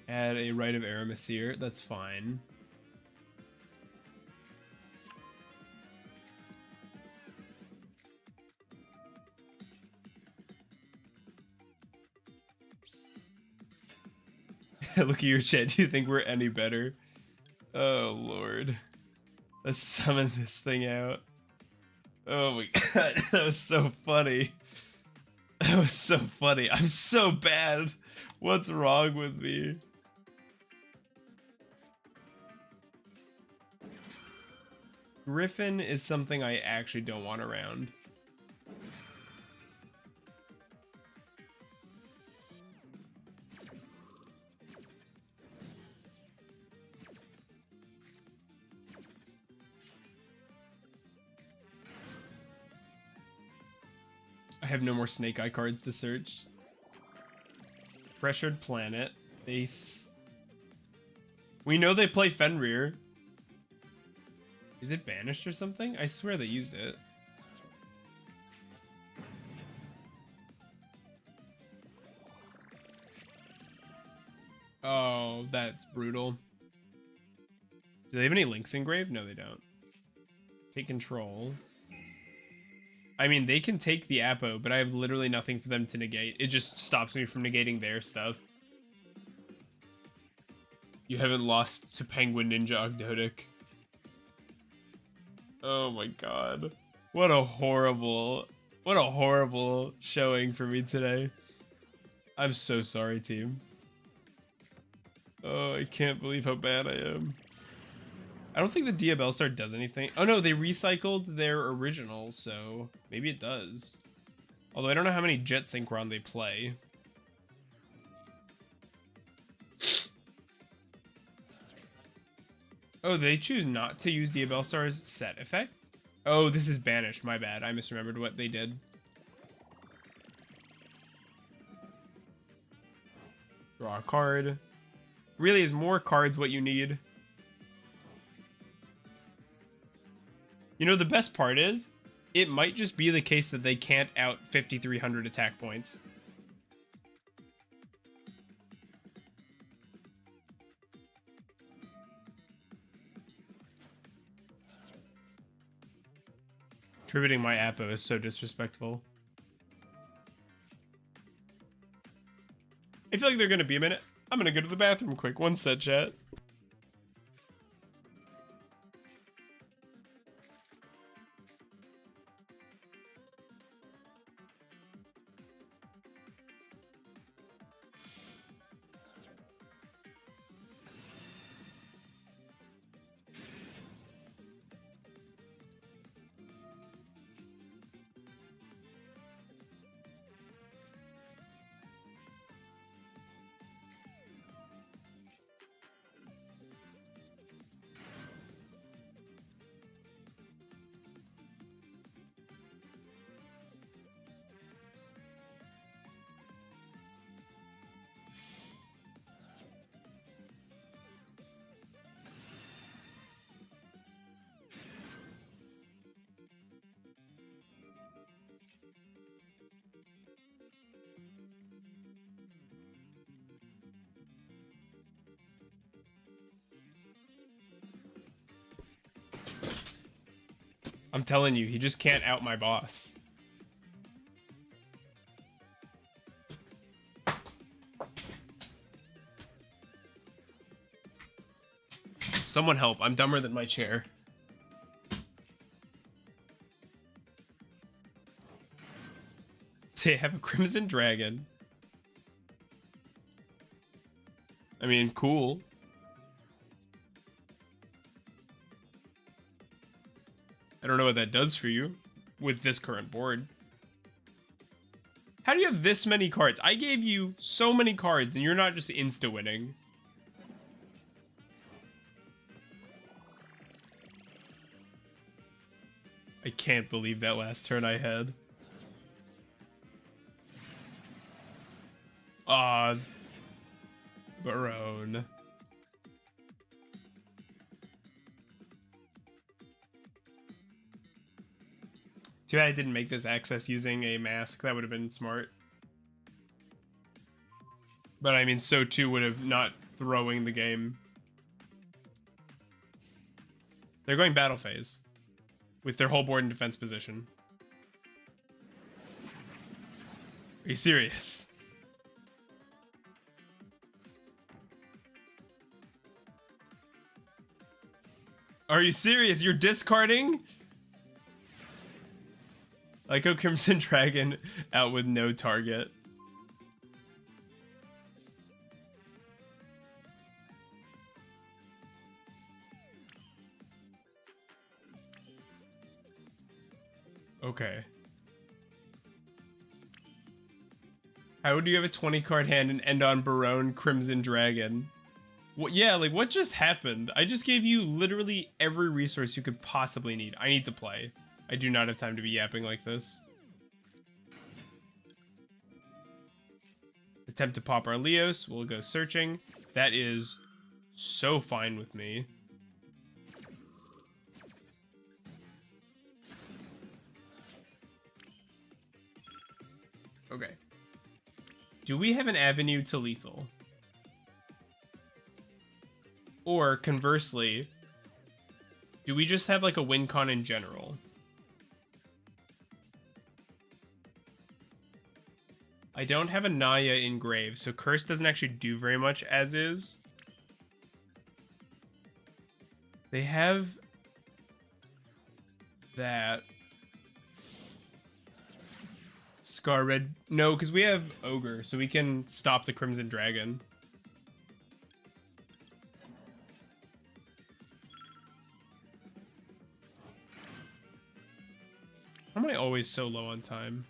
Add a Rite of Aramasir, that's fine. Look at your chat, do you think we're any better? Oh lord. Let's summon this thing out. Oh my god, that was so funny. That was so funny. I'm so bad. What's wrong with me? Griffin is something I actually don't want around. I have no more Snake Eye cards to search. Pressured Planet. We know they play Fenrir. Is it banished or something? I swear they used it. Oh, that's brutal. Do they have any links engraved? No, they don't. Take control. I mean, they can take the Apo, but I have literally nothing for them to negate. It just stops me from negating their stuff. You haven't lost to Penguin Ninja Ogdoadic. Oh my god. What a horrible showing for me today. I'm so sorry, team. Oh, I can't believe how bad I am. I don't think the Diabellstar does anything. Oh no, they recycled their original, so maybe it does. Although I don't know how many Jet Synchron they play. Oh, they choose not to use Diabellstar's set effect? Oh, this is banished. My bad. I misremembered what they did. Draw a card. Really, is more cards what you need? You know, the best part is, it might just be the case that they can't out 5,300 attack points. Tributing my Apo is so disrespectful. I feel like they're gonna be a minute. I'm gonna go to the bathroom quick. One set, chat. I'm telling you, he just can't out my boss. Someone help. I'm dumber than my chair. They have a Crimson Dragon. I mean, cool. I don't know what that does for you with this current board. How do you have this many cards? I gave you so many cards and you're not just insta-winning. I can't believe that last turn I had. Ah, Barone. Too bad I didn't make this access using a mask. That would have been smart. But I mean, so too would have not throwing the game. They're going battle phase with their whole board in defense position. Are you serious? Are you serious? You're discarding? Like a Crimson Dragon out with no target. Okay. How do you have a 20 card hand and end on Barone Crimson Dragon? What, yeah, like what just happened? I just gave you literally every resource you could possibly need. I need to play. I do not have time to be yapping like this. Attempt to pop our Leos. We'll go searching. That is so fine with me. Okay. Do we have an avenue to lethal? Or conversely, Do we just have like a win con in general? I don't have a Naya in Grave, so Curse doesn't actually do very much as is. They have that. Scar Red. No, because we have Ogre, so we can stop the Crimson Dragon. How am I always so low on time?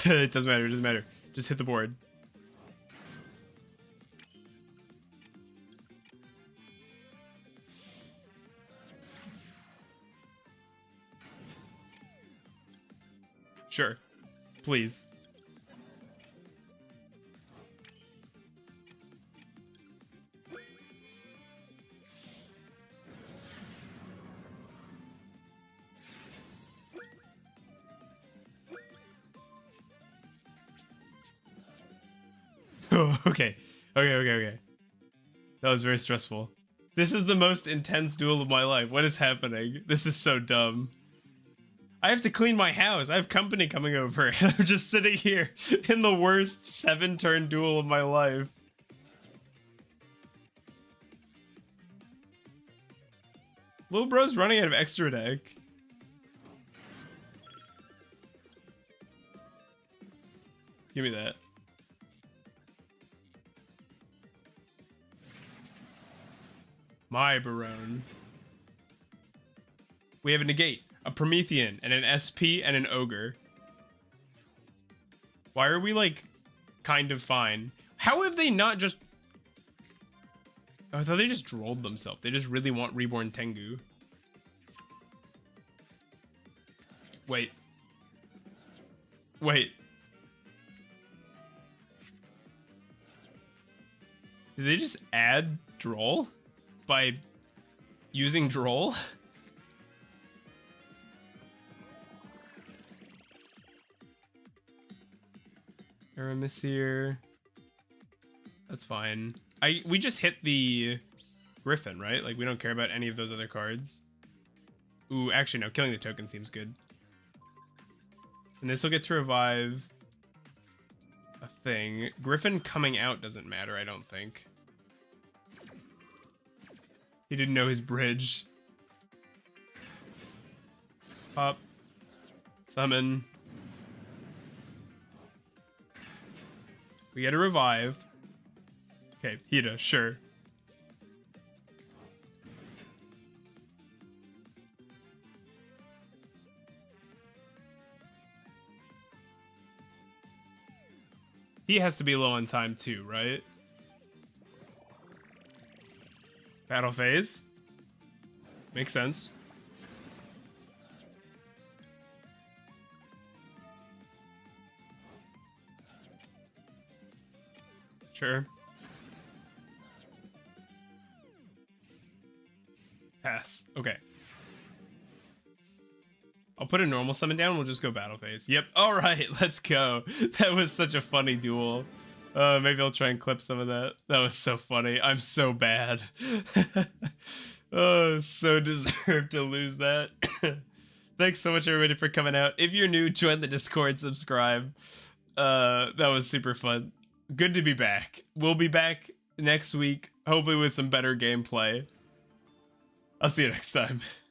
It doesn't matter, it doesn't matter. Just hit the board. Sure. Please. Oh, okay. Okay. That was very stressful. This is the most intense duel of my life. What is happening? This is so dumb. I have to clean my house. I have company coming over. And I'm just sitting here in the worst 7-turn duel of my life. Little bro's running out of extra deck. Give me that. My Barone. We have a negate, a Promethean, and an SP, and an Ogre. Why are we, like, kind of fine? How have they not just... Oh, I thought they just drolled themselves. They just really want Reborn Tengu. Wait. Wait. Did they just add Droll? By using Droll? Aramissir. That's fine. We just hit the Griffin, right? Like, we don't care about any of those other cards. Ooh, actually, no. Killing the token seems good. And this will get to revive a thing. Griffin coming out doesn't matter, I don't think. He didn't know his bridge. Pop. Summon. We get a revive. Okay, Hida, sure. He has to be low on time too, right? Battle phase. Makes sense. Sure. Pass. Okay. I'll put a normal summon down. We'll just go battle phase. Yep. All right. Let's go. That was such a funny duel. Maybe I'll try and clip some of that. That was so funny. I'm so bad. Oh, so deserved to lose that. Thanks so much, everybody, for coming out. If you're new, join the Discord, subscribe. That was super fun. Good to be back. We'll be back next week, hopefully with some better gameplay. I'll see you next time.